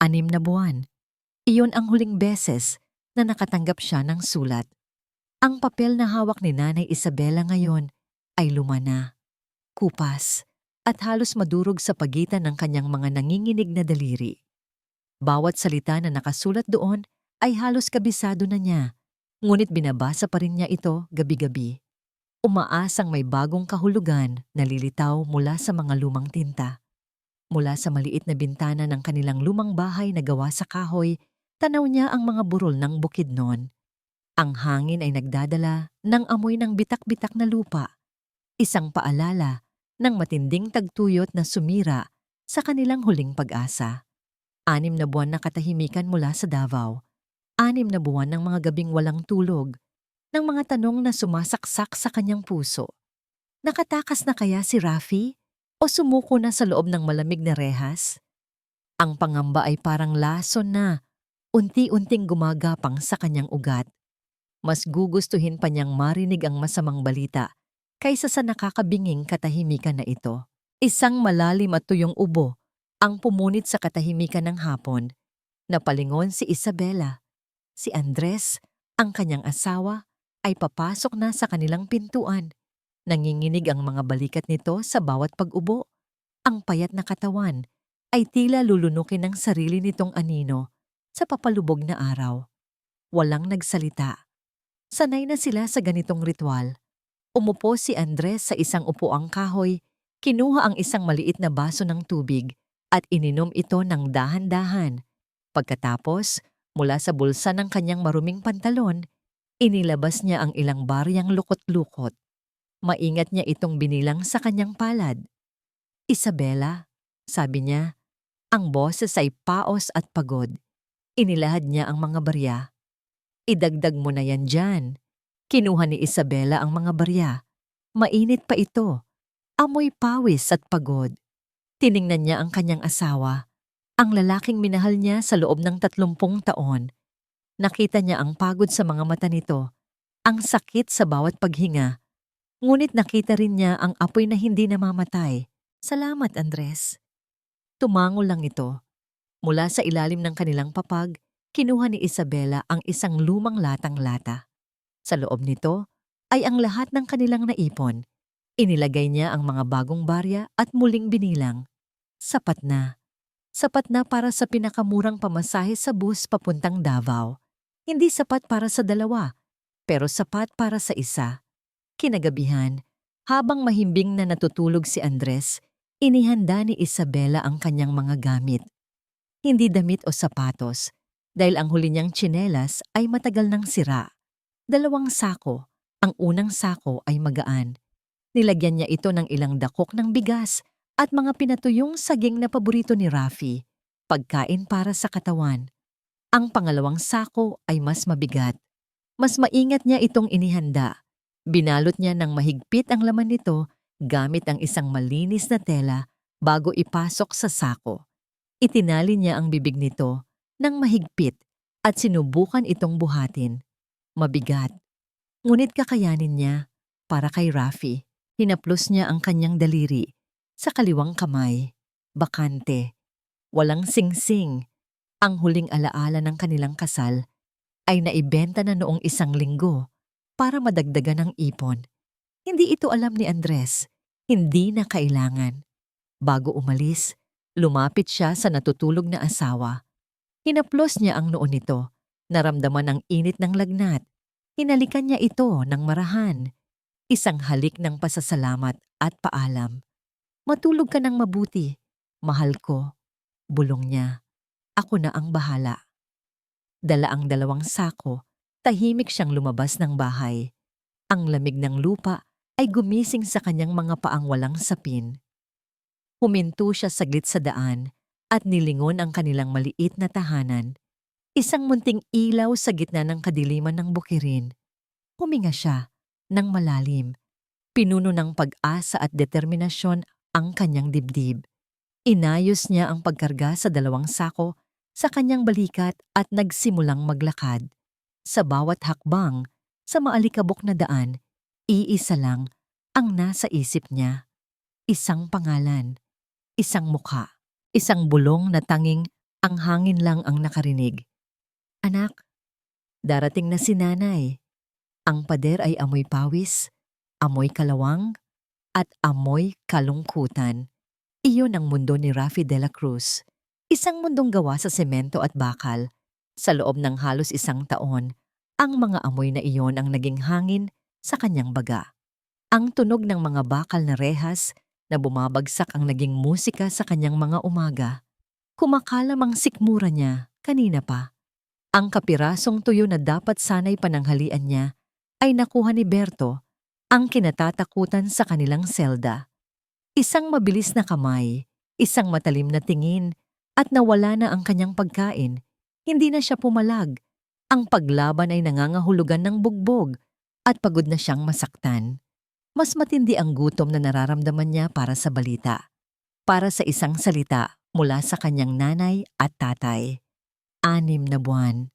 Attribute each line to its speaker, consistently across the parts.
Speaker 1: 6 na buwan. Iyon ang huling beses na nakatanggap siya ng sulat. Ang papel na hawak ni Nanay Isabela ngayon ay luma na, kupas, at halos madurog sa pagitan ng kanyang mga nanginginig na daliri. Bawat salita na nakasulat doon ay halos kabisado na niya, ngunit binabasa pa rin niya ito gabi-gabi. Umaasang may bagong kahulugan na lilitaw mula sa mga lumang tinta. Mula sa maliit na bintana ng kanilang lumang bahay na gawa sa kahoy, tanaw niya ang mga burol ng bukidnon. Ang hangin ay nagdadala ng amoy ng bitak-bitak na lupa, isang paalala ng matinding tagtuyot na sumira sa kanilang huling pag-asa. 6 na buwan na katahimikan mula sa Davao. 6 na buwan ng mga gabing walang tulog, ng mga tanong na sumasaksak sa kanyang puso. Nakatakas na kaya si Rafi o sumuko na sa loob ng malamig na rehas? Ang pangamba ay parang lason na unti-unting gumagapang sa kanyang ugat. Mas gugustuhin pa niyang marinig ang masamang balita kaysa sa nakakabinging katahimikan na ito. Isang malalim at tuyong ubo ang pumunit sa katahimikan ng hapon. Napalingon si Isabela. Si Andres, ang kanyang asawa, ay papasok na sa kanilang pintuan. Nanginginig ang mga balikat nito sa bawat pag-ubo. Ang payat na katawan ay tila lulunukin ng sarili nitong anino sa papalubog na araw. Walang nagsalita. Sanay na sila sa ganitong ritual. Umupo si Andres sa isang upuang kahoy, kinuha ang isang maliit na baso ng tubig at ininom ito ng dahan-dahan. Pagkatapos, mula sa bulsa ng kanyang maruming pantalon, inilabas niya ang ilang baryang lukot-lukot. Maingat niya itong binilang sa kanyang palad. "Isabela," sabi niya, ang boses ay paos at pagod. Inilahad niya ang mga barya. "Idagdag mo na yan dyan." Kinuha ni Isabela ang mga barya. Mainit pa ito. Amoy pawis at pagod. Tiningnan niya ang kanyang asawa, ang lalaking minahal niya sa loob ng 30 taon. Nakita niya ang pagod sa mga mata nito, ang sakit sa bawat paghinga. Ngunit nakita rin niya ang apoy na hindi namamatay. "Salamat, Andres." Tumango lang ito. Mula sa ilalim ng kanilang papag, kinuha ni Isabela ang isang lumang latang lata. Sa loob nito ay ang lahat ng kanilang naipon. Inilagay niya ang mga bagong barya at muling binilang. Sapat na. Sapat na para sa pinakamurang pamasahe sa bus papuntang Davao. Hindi sapat para sa dalawa, pero sapat para sa isa. Kinagabihan, habang mahimbing na natutulog si Andres, inihanda ni Isabela ang kanyang mga gamit. Hindi damit o sapatos, dahil ang huli niyang tsinelas ay matagal nang sira. 2 sako, ang unang sako ay magaan. Nilagyan niya ito ng ilang dakok ng bigas at mga pinatuyong saging na paborito ni Rafi, pagkain para sa katawan. Ang pangalawang sako ay mas mabigat. Mas maingat niya itong inihanda. Binalot niya ng mahigpit ang laman nito gamit ang isang malinis na tela bago ipasok sa sako. Itinali niya ang bibig nito ng mahigpit at sinubukan itong buhatin. Mabigat. Ngunit kakayanin niya. Para kay Rafi, hinaplos niya ang kanyang daliri sa kaliwang kamay. Bakante. Walang singsing. Ang huling alaala ng kanilang kasal ay naibenta na noong 1 linggo para madagdagan ng ipon. Hindi ito alam ni Andres. Hindi na kailangan. Bago umalis, lumapit siya sa natutulog na asawa. Hinaplos niya ang noo nito. Naramdaman ang init ng lagnat. Hinalikan niya ito ng marahan. Isang halik ng pasasalamat at paalam. "Matulog ka ng mabuti. Mahal ko." Bulong niya. "Ako na ang bahala." Dala ang 2 sako. Tahimik siyang lumabas ng bahay. Ang lamig ng lupa ay gumising sa kanyang mga paang walang sapin. Huminto siya saglit sa daan at nilingon ang kanilang maliit na tahanan. Isang munting ilaw sa gitna ng kadiliman ng bukirin. Huminga siya ng malalim. Pinuno ng pag-asa at determinasyon ang kanyang dibdib. Inayos niya ang pagkarga sa 2 sako sa kanyang balikat at nagsimulang maglakad. Sa bawat hakbang, sa maalikabok na daan, iisa lang ang nasa isip niya. Isang pangalan, isang mukha, isang bulong na tanging Ang hangin lang ang nakarinig. Anak, darating na si nanay. Ang pader ay amoy pawis, amoy kalawang, at amoy kalungkutan. Iyon ang mundo ni Rafi de la Cruz. Isang mundong gawa sa semento at bakal. Sa loob ng halos isang taon, ang mga amoy na iyon ang naging hangin sa kanyang baga. Ang tunog ng mga bakal na rehas na bumabagsak ang naging musika sa kanyang mga umaga. Kumakalam ang sikmura niya kanina pa. Ang kapirasong tuyo na dapat sanay pananghalian niya ay nakuha ni Berto, ang kinatatakutan sa kanilang selda. Isang mabilis na kamay, isang matalim na tingin, at nawala na ang kanyang pagkain. Hindi na siya pumalag. Ang paglaban ay nangangahulugan ng bugbog at pagod na siyang masaktan. Mas matindi ang gutom na nararamdaman niya para sa balita. Para sa isang salita mula sa kanyang nanay at tatay. 6 na buwan.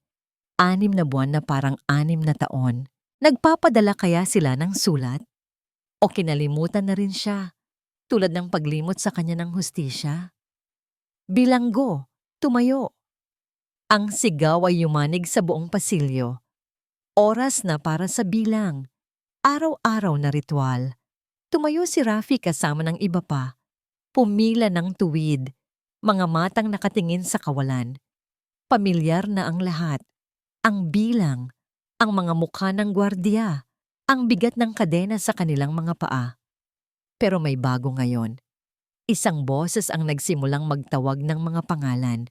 Speaker 1: 6 na buwan na parang 6 na taon. Nagpapadala kaya sila ng sulat? O kinalimutan na rin siya, tulad ng paglimot sa kanya ng hustisya? Bilanggo, tumayo. Ang sigaw ay yumanig sa buong pasilyo. Oras na para sa bilang. Araw-araw na ritual. Tumayo si Rafi kasama ng iba pa. Pumila ng tuwid. Mga matang nakatingin sa kawalan. Pamilyar na ang lahat. Ang bilang. Ang mga mukha ng gwardiya. Ang bigat ng kadena sa kanilang mga paa. Pero may bago ngayon. Isang boses ang nagsimulang magtawag ng mga pangalan.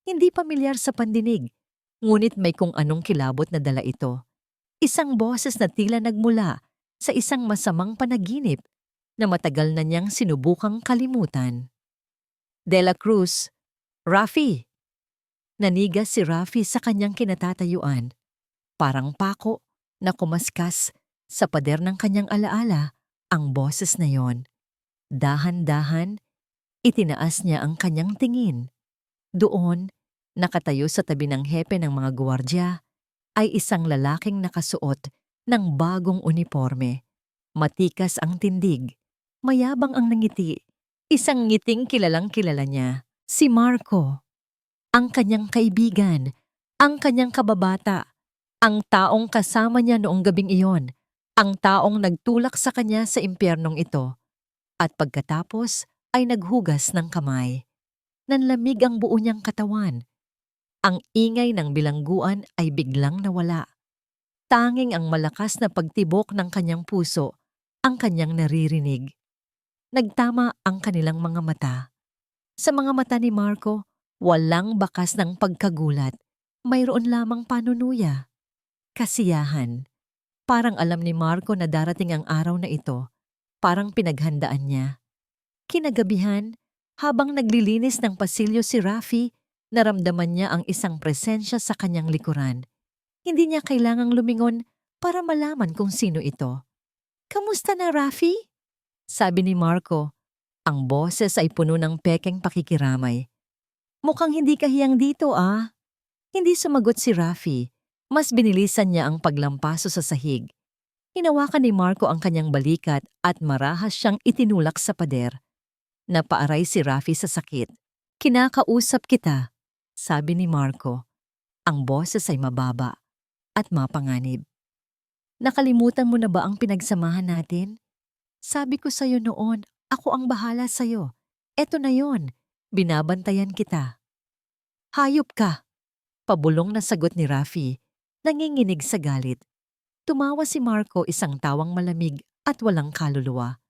Speaker 1: Hindi pamilyar sa pandinig, ngunit may kung anong kilabot na dala ito. Isang boses na tila nagmula sa isang masamang panaginip na matagal na niyang sinubukang kalimutan. De la Cruz, Rafi! Nanigas si Rafi sa kanyang kinatatayuan. Parang pako na kumaskas sa pader ng kanyang alaala ang boses na yon. Dahan-dahan, itinaas niya ang kanyang tingin. Doon, nakatayo sa tabi ng hepe ng mga guwardya, ay isang lalaking nakasuot ng bagong uniforme. Matikas ang tindig, mayabang ang nangiti. Isang ngiting kilalang-kilala niya, si Marco. Ang kanyang kaibigan, ang kanyang kababata, ang taong kasama niya noong gabing iyon, ang taong nagtulak sa kanya sa impyernong ito. At pagkatapos ay naghugas ng kamay. Nanlamig ang buo niyang katawan. Ang ingay ng bilangguan ay biglang nawala. Tanging ang malakas na pagtibok ng kanyang puso ang kanyang naririnig. Nagtama ang kanilang mga mata. Sa mga mata ni Marco, walang bakas ng pagkagulat. Mayroon lamang panunuya. Kasiyahan. Parang alam ni Marco na darating ang araw na ito. Parang pinaghandaan niya. Kinagabihan, habang naglilinis ng pasilyo si Rafi, naramdaman niya ang isang presensya sa kanyang likuran. Hindi niya kailangang lumingon para malaman kung sino ito. "Kamusta na, Rafi?" sabi ni Marco. Ang boses ay puno ng pekeng pakikiramay. "Mukhang hindi ka hiyang dito, ah." Hindi sumagot si Rafi. Mas binilisan niya ang paglampaso sa sahig. Hinawakan ni Marco ang kanyang balikat at marahas siyang itinulak sa pader. Napaaray si Rafi sa sakit. "Kinakausap kita," sabi ni Marco. Ang boses ay mababa at mapanganib. "Nakalimutan mo na ba ang pinagsamahan natin? Sabi ko sa'yo noon, ako ang bahala sa'yo. Eto na yon, binabantayan kita." "Hayop ka!" Pabulong na sagot ni Rafi, nanginginig sa galit. Tumawa si Marco, isang tawang malamig at walang kaluluwa.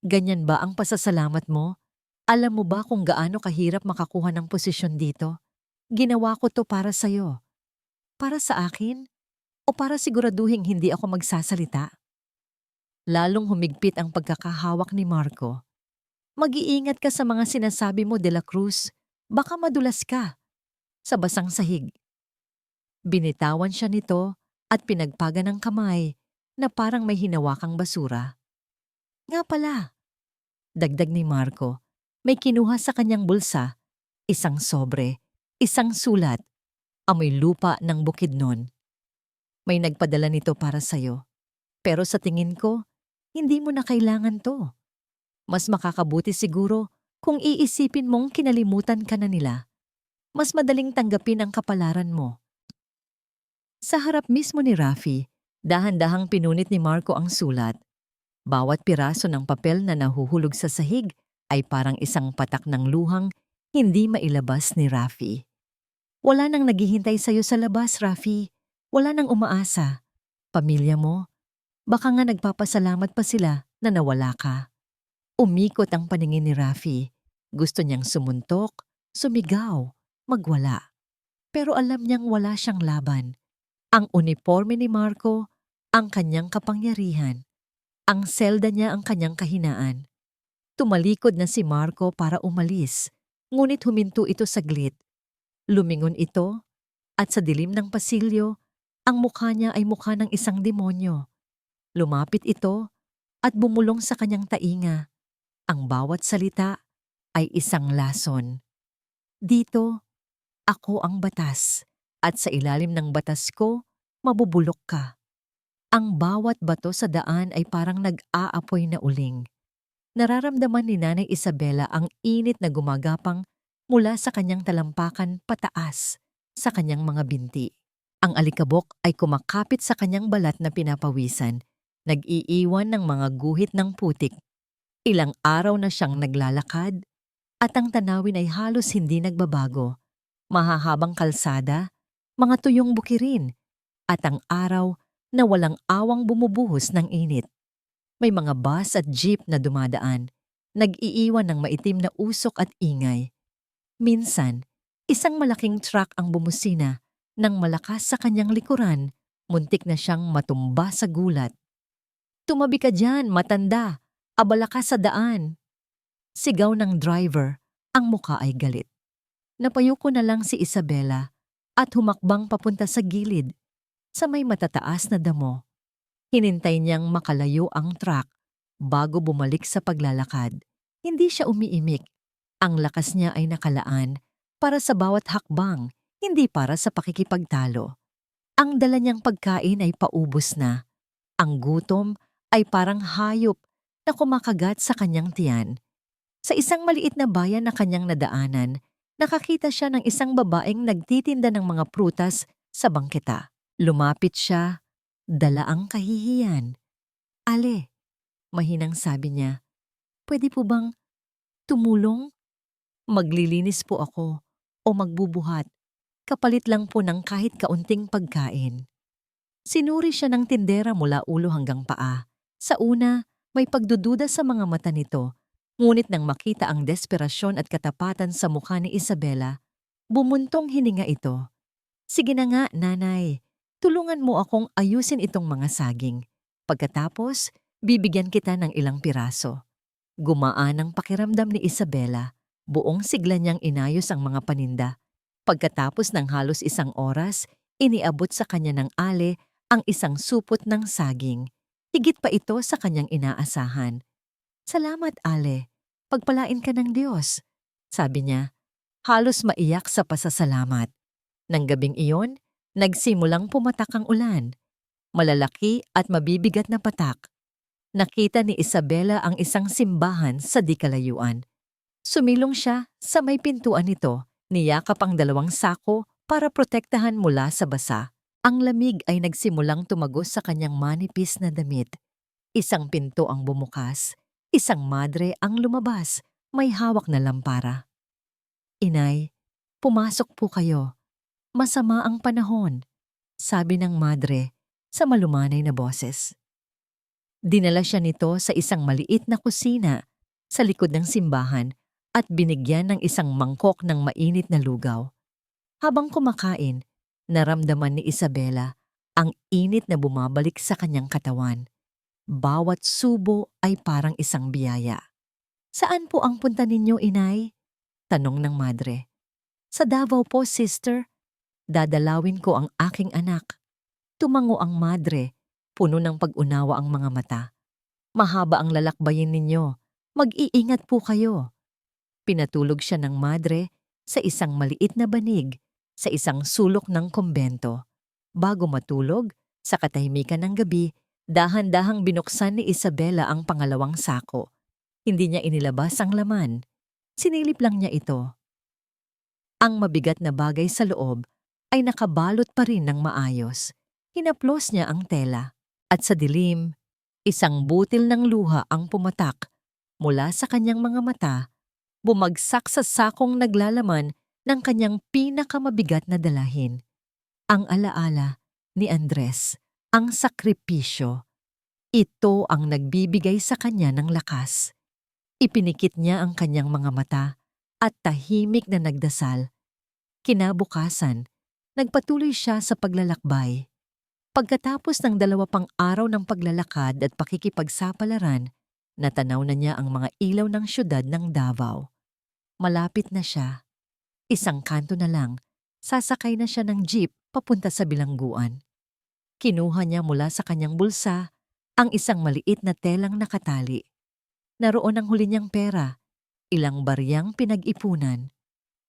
Speaker 1: "Ganyan ba ang pasasalamat mo? Alam mo ba kung gaano kahirap makakuha ng posisyon dito? Ginawa ko to para sa'yo. Para sa akin? O para siguraduhin hindi ako magsasalita?" Lalong humigpit ang pagkakahawak ni Marco. "Mag-iingat ka sa mga sinasabi mo, De la Cruz. Baka madulas ka." Sa basang sahig. Binitawan siya nito at pinagpaga ng kamay na parang may hinawakang basura. "Nga pala," dagdag ni Marco, may kinuha sa kanyang bulsa, isang sobre, isang sulat, amoy lupa ng Bukidnon. "May nagpadala nito para sa'yo. Pero sa tingin ko, hindi mo na kailangan to. Mas makakabuti siguro kung iisipin mong kinalimutan ka na nila. mas madaling tanggapin ang kapalaran mo. Sa harap mismo ni Rafi, dahan-dahang pinunit ni Marco ang sulat. Bawat piraso ng papel na nahuhulog sa sahig ay parang isang patak ng luhang hindi mailabas ni Rafi. Wala nang naghihintay sa'yo sa labas, Rafi. Wala nang umaasa. Pamilya mo, baka nga nagpapasalamat pa sila na nawala ka. Umikot ang paningin ni Rafi. Gusto niyang sumuntok, sumigaw, magwala. Pero alam niyang wala siyang laban. Ang uniforme ni Marco, ang kanyang kapangyarihan. Ang selda niya ang kanyang kahinaan. Tumalikod na si Marco para umalis, ngunit huminto ito saglit. Lumingon ito, at sa dilim ng pasilyo, ang mukha niya ay mukha ng isang demonyo. Lumapit ito at bumulong sa kanyang tainga. Ang bawat salita ay isang lason. Dito, ako ang batas, at sa ilalim ng batas ko, mabubulok ka. Ang bawat bato sa daan ay parang nag-aapoy na uling. Nararamdaman ni Nanay Isabela ang init na gumagapang mula sa kanyang talampakan pataas sa kanyang mga binti. Ang alikabok ay kumakapit sa kanyang balat na pinapawisan, nag-iiwan ng mga guhit ng putik. Ilang araw na siyang naglalakad at ang tanawin ay halos hindi nagbabago. Mahahabang kalsada, mga tuyong bukirin, at ang araw na walang awang bumubuhos ng init. May mga bus at jeep na dumadaan, nag-iiwan ng maitim na usok at ingay. Minsan, isang malaking truck ang bumusina nang malakas sa kanyang likuran, muntik na siyang matumba sa gulat. "Tumabi ka dyan, matanda! Abala ka sa daan!" Sigaw ng driver, ang muka ay galit. Napayuko na lang si Isabela at humakbang papunta sa gilid, sa may matataas na damo. Hinintay niyang makalayo ang truck bago bumalik sa paglalakad. Hindi siya umiimik. Ang lakas niya ay nakalaan para sa bawat hakbang, hindi para sa pakikipagtalo. Ang dala niyang pagkain ay paubos na. Ang gutom ay parang hayop na kumakagat sa kanyang tiyan. Sa isang maliit na bayan na kanyang nadaanan, nakakita siya ng isang babaeng nagtitinda ng mga prutas sa bangketa. Lumapit siya, dala ang kahihiyan. "Ale," mahinang sabi niya, "pwede po bang tumulong? Maglilinis po ako o magbubuhat. Kapalit lang po ng kahit kaunting pagkain." Sinuri siya ng tindera mula ulo hanggang paa. Sa una, may pagdududa sa mga mata nito. Ngunit nang makita ang desperasyon at katapatan sa mukha ni Isabela, bumuntong hininga ito. "Sige na nga, nanay. Tulungan mo akong ayusin itong mga saging. Pagkatapos, bibigyan kita ng ilang piraso." Gumaan ang pakiramdam ni Isabela. Buong sigla niyang inayos ang mga paninda. Pagkatapos ng halos isang oras, iniabot sa kanya ng Ale ang isang supot ng saging. Higit pa ito sa kanyang inaasahan. "Salamat, Ale. Pagpalain ka ng Diyos," sabi niya. Halos maiyak sa pasasalamat. Nang gabing iyon, nagsimulang pumatak ang ulan. Malalaki at mabibigat na patak. Nakita ni Isabela ang isang simbahan sa di kalayuan. Sumilong siya sa may pintuan nito, niyakap ang 2 sako para protektahan mula sa basa. Ang lamig ay nagsimulang tumagos sa kanyang manipis na damit. Isang pinto ang bumukas, isang madre ang lumabas, may hawak na lampara. "Inay, pumasok po kayo. Masama ang panahon," sabi ng madre sa malumanay na boses. Dinala siya nito sa isang maliit na kusina sa likod ng simbahan at binigyan ng isang mangkok ng mainit na lugaw. Habang kumakain, naramdaman ni Isabela ang init na bumabalik sa kanyang katawan. Bawat subo ay parang isang biyaya. "Saan po ang punta ninyo, inay?" tanong ng madre. "Sa Davao po, sister. Dadalawin ko ang aking anak." Tumango ang madre, puno ng pag-unawa ang mga mata. "Mahaba ang lalakbayin ninyo. Mag-iingat po kayo." Pinatulog siya ng madre sa isang maliit na banig sa isang sulok ng kumbento. Bago matulog, sa katahimikan ng gabi, dahan-dahang binuksan ni Isabela ang pangalawang sako. Hindi niya inilabas ang laman. Sinilip lang niya ito. Ang mabigat na bagay sa loob ay nakabalot pa rin ng maayos. Hinaplos niya ang tela. At sa dilim, isang butil ng luha ang pumatak mula sa kanyang mga mata, bumagsak sa sakong naglalaman ng kanyang pinakamabigat na dalahin. Ang alaala ni Andres, ang sakripisyo. Ito ang nagbibigay sa kanya ng lakas. Ipinikit niya ang kanyang mga mata at tahimik na nagdasal. Kinabukasan, nagpatuloy siya sa paglalakbay. Pagkatapos ng 2 araw ng paglalakad at pakikipagsapalaran, natanaw na niya ang mga ilaw ng syudad ng Davao. Malapit na siya. Isang kanto na lang, sasakay na siya ng jeep papunta sa bilangguan. Kinuha niya mula sa kanyang bulsa ang isang maliit na telang nakatali. Naroon ang huli niyang pera, ilang baryang pinag-ipunan.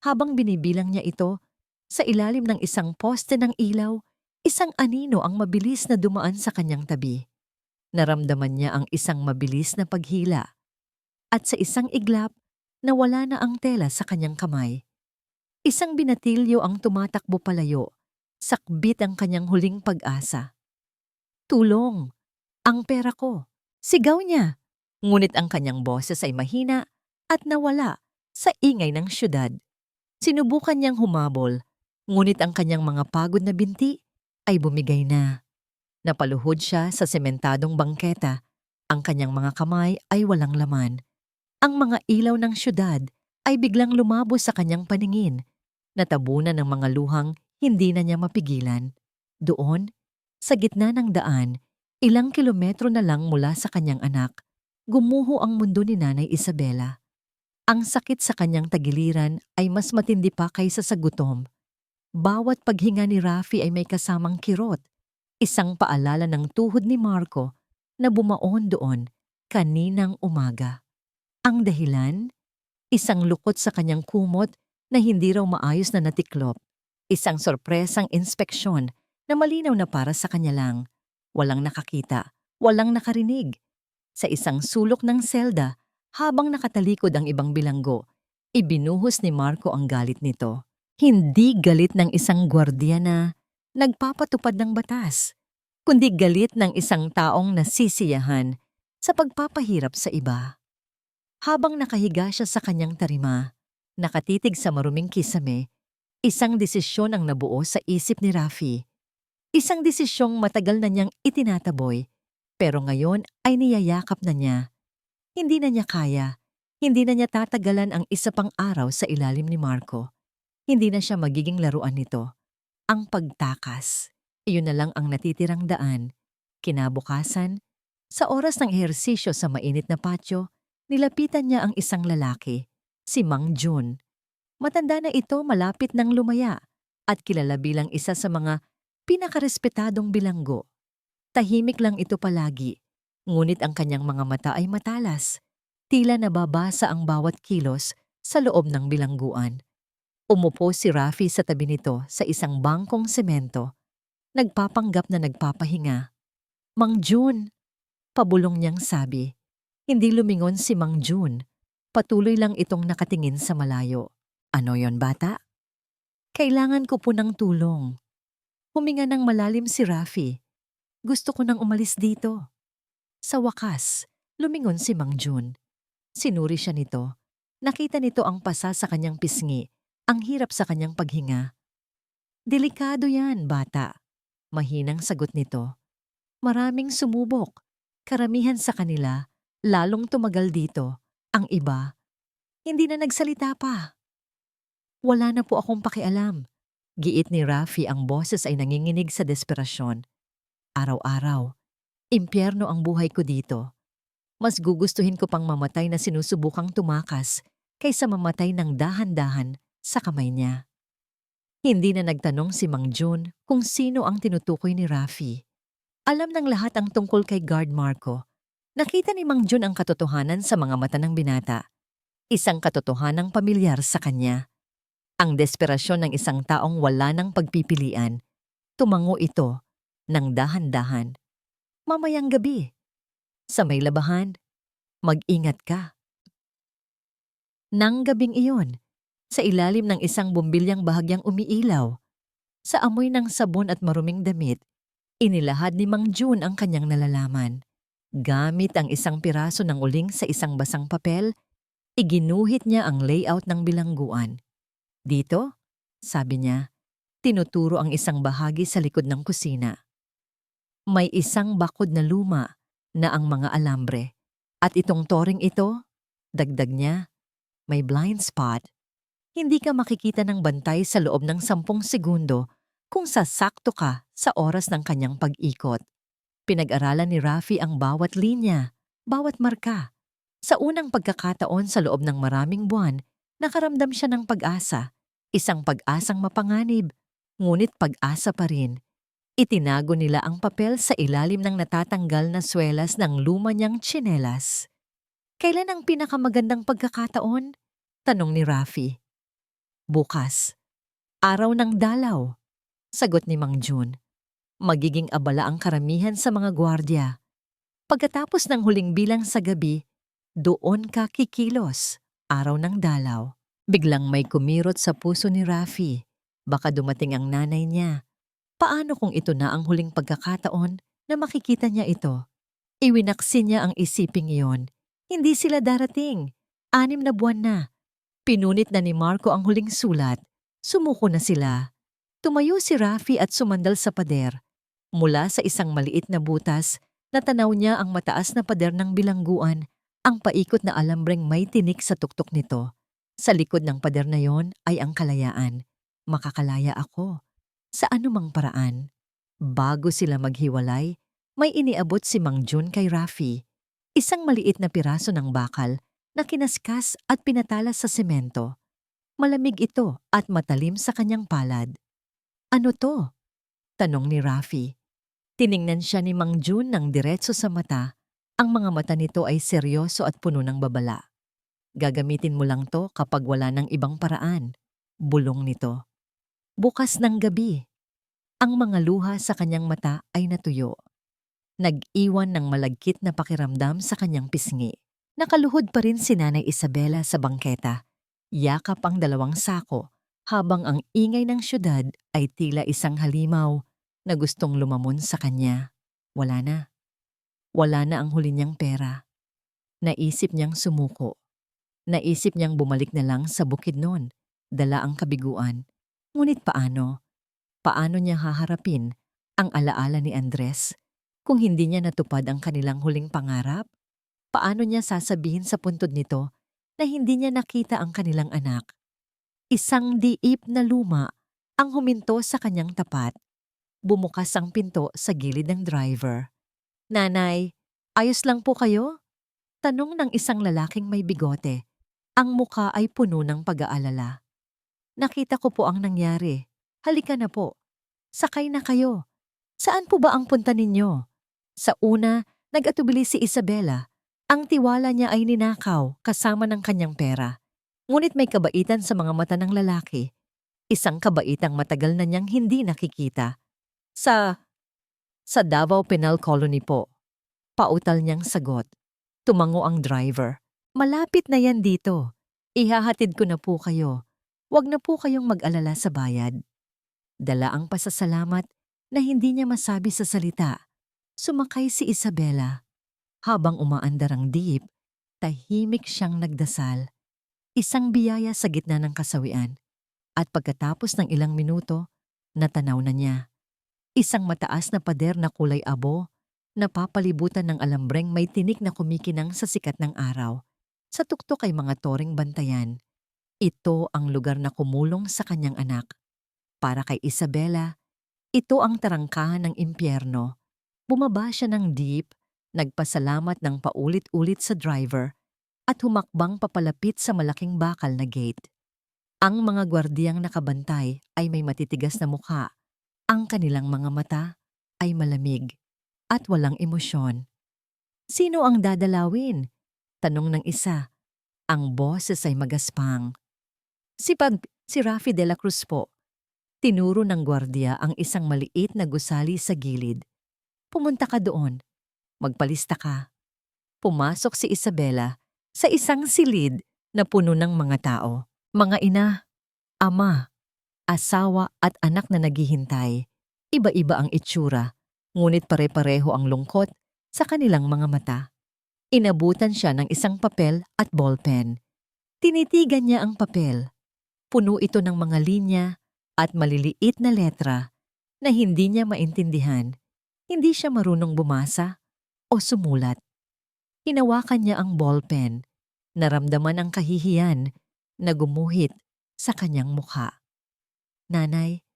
Speaker 1: Habang binibilang niya ito, sa ilalim ng isang poste ng ilaw, isang anino ang mabilis na dumaan sa kanyang tabi. Naramdaman niya ang isang mabilis na paghila. At sa isang iglap, nawala na ang tela sa kanyang kamay. Isang binatilyo ang tumatakbo palayo. Sakbit ang kanyang huling pag-asa. Tulong! Ang pera ko! Sigaw niya! Ngunit ang kanyang boses ay mahina at nawala sa ingay ng syudad. Sinubukan niyang humabol, ngunit ang kanyang mga pagod na binti ay bumigay na. Napaluhod siya sa sementadong bangketa. Ang kanyang mga kamay ay walang laman. Ang mga ilaw ng syudad ay biglang lumabo sa kanyang paningin. Natabunan ng mga luhang hindi na niya mapigilan. Doon, sa gitna ng daan, ilang kilometro na lang mula sa kanyang anak, gumuho ang mundo ni Nanay Isabela. Ang sakit sa kanyang tagiliran ay mas matindi pa kaysa sa gutom. Bawat paghinga ni Rafi ay may kasamang kirot, isang paalala ng tuhod ni Marco na bumaon doon kaninang umaga. Ang dahilan? Isang lukot sa kanyang kumot na hindi raw maayos na natiklop. Isang sorpresang inspeksyon na malinaw na para sa kanya lang. Walang nakakita, walang nakarinig. Sa isang sulok ng selda, habang nakatalikod ang ibang bilanggo, ibinuhos ni Marco ang galit nito. Hindi galit ng isang gwardiya na nagpapatupad ng batas, kundi galit ng isang taong nasisiyahan sa pagpapahirap sa iba. Habang nakahiga siya sa kanyang tarima, nakatitig sa maruming kisame, isang desisyon ang nabuo sa isip ni Rafi. Isang desisyong matagal na niyang itinataboy, pero ngayon ay niyayakap na niya. Hindi na niya kaya, hindi na niya tatagalan ang isa pang araw sa ilalim ni Marco. Hindi na siya magiging laruan nito. Ang pagtakas, iyon na lang ang natitirang daan. Kinabukasan, sa oras ng ehersisyo sa mainit na patio, nilapitan niya ang isang lalaki, si Mang Jun. Matanda na ito malapit ng lumaya at kilala bilang isa sa mga pinakarespetadong bilanggo. Tahimik lang ito palagi, ngunit ang kanyang mga mata ay matalas. Tila nababasa ang bawat kilos sa loob ng bilangguan. Umupo si Rafi sa tabi nito sa isang bangkong semento. Nagpapanggap na nagpapahinga. Mang Jun, pabulong niyang sabi. Hindi lumingon si Mang Jun. Patuloy lang itong nakatingin sa malayo. Ano yon, bata? Kailangan ko po ng tulong. Huminga ng malalim si Rafi. Gusto ko nang umalis dito. Sa wakas, lumingon si Mang Jun. Sinuri siya nito. Nakita nito ang pasa sa kanyang pisngi, ang hirap sa kanyang paghinga. Delikado yan, bata. Mahinang sagot nito. Maraming sumubok. Karamihan sa kanila, lalong tumagal dito. Ang iba, hindi na nagsalita pa. Wala na po akong pakialam. Giit ni Rafi, ang boses ay nanginginig sa desperasyon. Araw-araw, impyerno ang buhay ko dito. Mas gugustuhin ko pang mamatay na sinusubukang tumakas kaysa mamatay ng dahan-dahan sa kamay niya. Hindi na nagtanong si Mang Jun kung sino ang tinutukoy ni Rafi. Alam ng lahat ang tungkol kay Guard Marco. Nakita ni Mang Jun ang katotohanan sa mga mata ng binata. Isang katotohanang pamilyar sa kanya. Ang desperasyon ng isang taong wala ng pagpipilian. Tumango ito ng dahan-dahan. Mamayang gabi, sa may labahan, mag-ingat ka. Nang gabing iyon, Sa ilalim ng isang bumbilyang bahagyang umiilaw, sa amoy ng sabon at maruming damit, inilahad ni Mang Jun ang kanyang nalalaman. Gamit ang isang piraso ng uling sa isang basang papel, iginuhit niya ang layout ng bilangguan. Dito, sabi niya, tinuturo ang isang bahagi sa likod ng kusina. May isang bakod na luma na ang mga alambre. At itong toring ito, dagdag niya, may blind spot. Hindi ka makikita ng bantay sa loob ng 10 segundo kung sasakto ka sa oras ng kanyang pag-ikot. Pinag-aralan ni Rafi ang bawat linya, bawat marka. Sa unang pagkakataon sa loob ng maraming buwan, nakaramdam siya ng pag-asa. Isang pag-asang mapanganib, ngunit pag-asa pa rin. Itinago nila ang papel sa ilalim ng natatanggal na swelas ng luma niyang tsinelas. Kailan ang pinakamagandang pagkakataon? Tanong ni Rafi. Bukas. Araw ng dalaw. Sagot ni Mang Jun. Magiging abala ang karamihan sa mga gwardya. Pagkatapos ng huling bilang sa gabi, doon ka kikilos. Araw ng dalaw. Biglang may kumirot sa puso ni Rafi. Baka dumating ang nanay niya. Paano kung ito na ang huling pagkakataon na makikita niya ito? Iwinaksi niya ang isiping iyon. Hindi sila darating. 6 na buwan na. Pinunit na ni Marco ang huling sulat. Sumuko na sila. Tumayo si Rafi at sumandal sa pader. Mula sa isang maliit na butas, natanaw niya ang mataas na pader ng bilangguan, ang paikot na alambreng may tinik sa tuktok nito. Sa likod ng pader na yon ay ang kalayaan. Makakalaya ako. Sa anumang paraan. Bago sila maghiwalay, may iniabot si Mang Jun kay Rafi. Isang maliit na piraso ng bakal na kinaskas at pinatalas sa semento. Malamig ito at matalim sa kanyang palad. Ano to? Tanong ni Rafi. Tiningnan siya ni Mang Jun ng diretso sa mata. Ang mga mata nito ay seryoso at puno ng babala. Gagamitin mo lang to kapag wala ng ibang paraan. Bulong nito. Bukas ng gabi. Ang mga luha sa kanyang mata ay natuyo. Nag-iwan ng malagkit na pakiramdam sa kanyang pisngi. Nakaluhod pa rin si Nanay Isabela sa bangketa. Yakap ang 2 sako habang ang ingay ng syudad ay tila isang halimaw na gustong lumamon sa kanya. Wala na. Wala na ang huli niyang pera. Naisip niyang sumuko. Naisip niyang bumalik na lang sa bukid noon. Dala ang kabiguan. Ngunit paano? Paano niya haharapin ang alaala ni Andres kung hindi niya natupad ang kanilang huling pangarap? Paano niya sasabihin sa puntod nito na hindi niya nakita ang kanilang anak? Isang diip na luma ang huminto sa kanyang tapat. Bumukas ang pinto sa gilid ng driver. Nanay, ayos lang po kayo? Tanong ng isang lalaking may bigote. Ang muka ay puno ng pag-aalala. Nakita ko po ang nangyari. Halika na po. Sakay na kayo. Saan po ba ang punta ninyo? Sa una, nag-atubili si Isabela. Ang tiwala niya ay ninakaw kasama ng kanyang pera. Ngunit may kabaitan sa mga mata ng lalaki. Isang kabaitang matagal na niyang hindi nakikita. Sa Davao Penal Colony po. Pautal niyang sagot. Tumango ang driver. Malapit na yan dito. Ihahatid ko na po kayo. Huwag na po kayong mag-alala sa bayad. Dala ang pasasalamat na hindi niya masabi sa salita. Sumakay si Isabela. Habang umaandar ang jeep, tahimik siyang nagdasal. Isang biyaya sa gitna ng kasawian. At pagkatapos ng ilang minuto, natanaw na niya. Isang mataas na pader na kulay abo, napapalibutan ng alambreng may tinik na kumikinang sa sikat ng araw. Sa tuktok ay mga toring bantayan. Ito ang lugar na kumulong sa kanyang anak. Para kay Isabela, ito ang tarangkahan ng impyerno. Bumaba siya ng jeep, nagpasalamat ng paulit-ulit sa driver at humakbang papalapit sa malaking bakal na gate. Ang mga gwardiyang nakabantay ay may matitigas na mukha. Ang kanilang mga mata ay malamig at walang emosyon. Sino ang dadalawin? Tanong ng isa. Ang boses ay magaspang. Si Rafi de la Cruz po. Tinuro ng gwardiya ang isang maliit na gusali sa gilid. Pumunta ka doon. Magpalista ka. Pumasok si Isabela sa isang silid na puno ng mga tao. Mga ina, ama, asawa at anak na naghihintay. Iba-iba ang itsura, ngunit pare-pareho ang lungkot sa kanilang mga mata. Inabutan siya ng isang papel at ballpen. Tinitigan niya ang papel. Puno ito ng mga linya at maliliit na letra na hindi niya maintindihan. Hindi siya marunong bumasa o sumulat. Hinawakan niya ang ballpen. Naramdaman ang kahihiyan na gumuhit sa kanyang mukha. Nanay,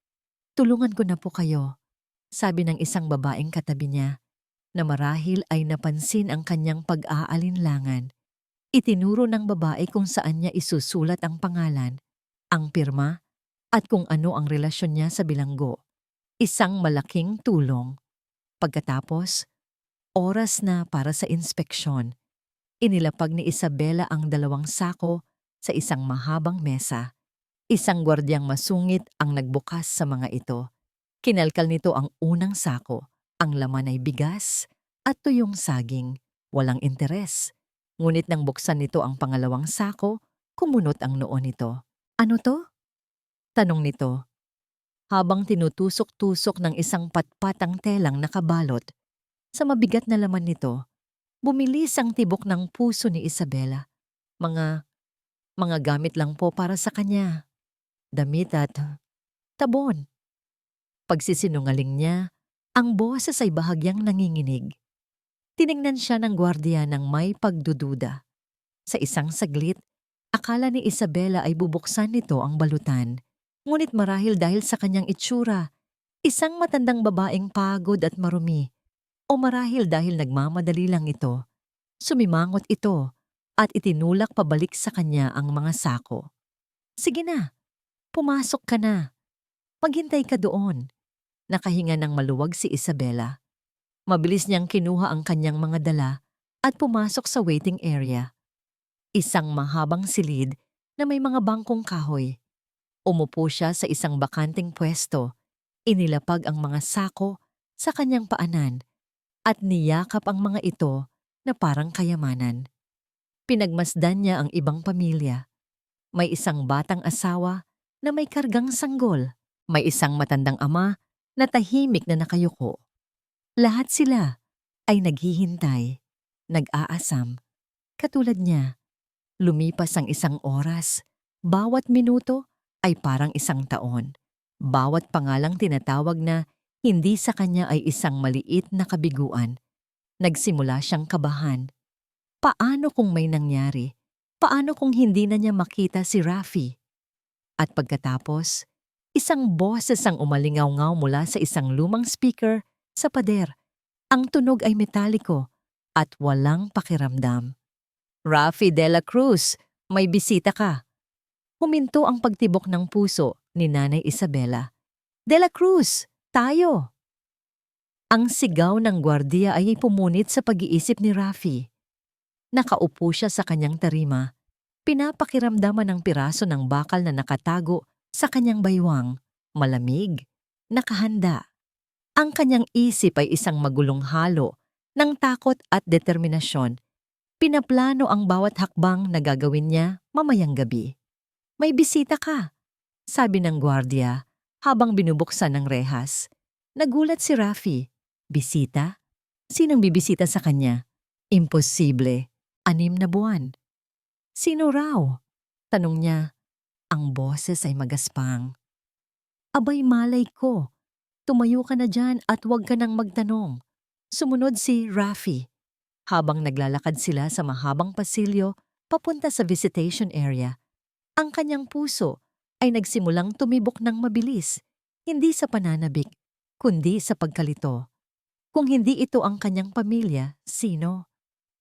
Speaker 1: tulungan ko na po kayo, sabi ng isang babaeng katabi niya na marahil ay napansin ang kanyang pag-aalinlangan. Itinuro ng babae kung saan niya isusulat ang pangalan, ang pirma, at kung ano ang relasyon niya sa bilanggo. Isang malaking tulong. Pagkatapos, oras na para sa inspeksyon. Inilapag ni Isabela ang 2 sako sa isang mahabang mesa. Isang gwardyang masungit ang nagbukas sa mga ito. Kinalkal nito ang unang sako. Ang laman ay bigas at tuyong saging. Walang interes. Ngunit nang buksan nito ang pangalawang sako, kumunot ang noo nito. Ano to? Tanong nito. Habang tinutusok-tusok ng isang patpatang telang nakabalot. Sa mabigat na laman nito, bumilis ang tibok ng puso ni Isabela. Mga gamit lang po para sa kanya. Damit at tabon. Pagsisinungaling niya, ang boses ay bahagyang nanginginig. Tiningnan siya ng gwardiya ng may pagdududa. Sa isang saglit, akala ni Isabela ay bubuksan nito ang balutan. Ngunit marahil dahil sa kanyang itsura, isang matandang babaeng pagod at marumi, o marahil dahil nagmamadali lang ito, sumimangot ito at itinulak pabalik sa kanya ang mga sako. Sige na, pumasok ka na. Maghintay ka doon. Nakahinga ng maluwag si Isabela. Mabilis niyang kinuha ang kanyang mga dala at pumasok sa waiting area. Isang mahabang silid na may mga bangkong kahoy. Umupo siya sa isang bakanting pwesto. Inilapag ang mga sako sa kanyang paanan at niyakap ang mga ito na parang kayamanan. Pinagmasdan niya ang ibang pamilya. May isang batang asawa na may kargang sanggol. May isang matandang ama na tahimik na nakayuko. Lahat sila ay naghihintay, nag-aasam. Katulad niya, lumipas ang isang oras. Bawat minuto ay parang isang taon. Bawat pangalang tinatawag na hindi sa kanya ay isang maliit na kabiguan. Nagsimula siyang kabahan. Paano kung may nangyari? Paano kung hindi na niya makita si Rafi? At pagkatapos, isang boses ang umalingaw-ngaw mula sa isang lumang speaker sa pader. Ang tunog ay metaliko at walang pakiramdam. Rafi de la Cruz, may bisita ka. Huminto ang pagtibok ng puso ni Nanay Isabela. De la Cruz, tayo! Ang sigaw ng gwardiya ay pumunit sa pag-iisip ni Rafi. Nakaupo siya sa kanyang tarima. Pinapakiramdaman ng piraso ng bakal na nakatago sa kanyang baywang. Malamig, nakahanda. Ang kanyang isip ay isang magulong halo ng takot at determinasyon. Pinaplano ang bawat hakbang na gagawin niya mamayang gabi. May bisita ka, sabi ng gwardiya habang binubuksan ng rehas. Nagulat si Rafi. Bisita? Sinong bibisita sa kanya? Imposible. 6 na buwan. Sino raw? Tanong niya. Ang boses ay magaspang. Abay malay ko. Tumayo ka na dyan at huwag ka nang magtanong. Sumunod si Rafi. Habang naglalakad sila sa mahabang pasilyo papunta sa visitation area, ang kanyang puso ay nagsimulang tumibok ng mabilis, hindi sa pananabik, kundi sa pagkalito. Kung hindi ito ang kanyang pamilya, sino?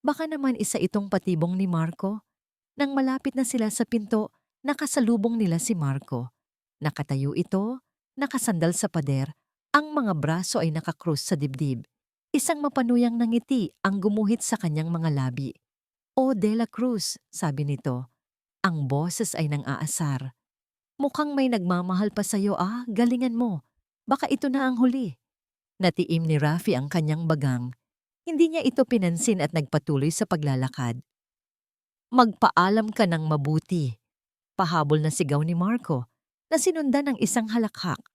Speaker 1: Baka naman isa itong patibong ni Marco. Nang malapit na sila sa pinto, nakasalubong nila si Marco. Nakatayo ito, nakasandal sa pader, ang mga braso ay nakakrus sa dibdib. Isang mapanuyang ngiti ang gumuhit sa kanyang mga labi. O de la Cruz, sabi nito. Ang boses ay nang-aasar. Mukhang may nagmamahal pa sa'yo galingan mo. Baka ito na ang huli. Natiim ni Rafi ang kanyang bagang. Hindi niya ito pinansin at nagpatuloy sa paglalakad. Magpaalam ka ng mabuti. Pahabol na sigaw ni Marco na sinundan ng isang halakhak.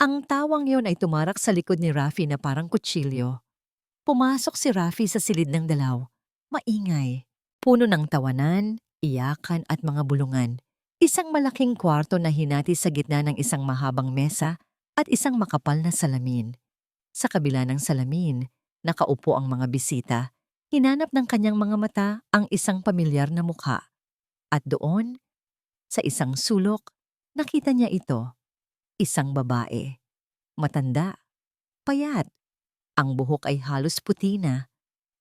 Speaker 1: Ang tawang yon ay tumarak sa likod ni Rafi na parang kutsilyo. Pumasok si Rafi sa silid ng dalaw. Maingay. Puno ng tawanan, iyakan at mga bulungan. Isang malaking kwarto na hinati sa gitna ng isang mahabang mesa at isang makapal na salamin. Sa kabila ng salamin, nakaupo ang mga bisita. Hinanap ng kanyang mga mata ang isang pamilyar na mukha. At doon, sa isang sulok, nakita niya ito. Isang babae. Matanda. Payat. Ang buhok ay halos puti na.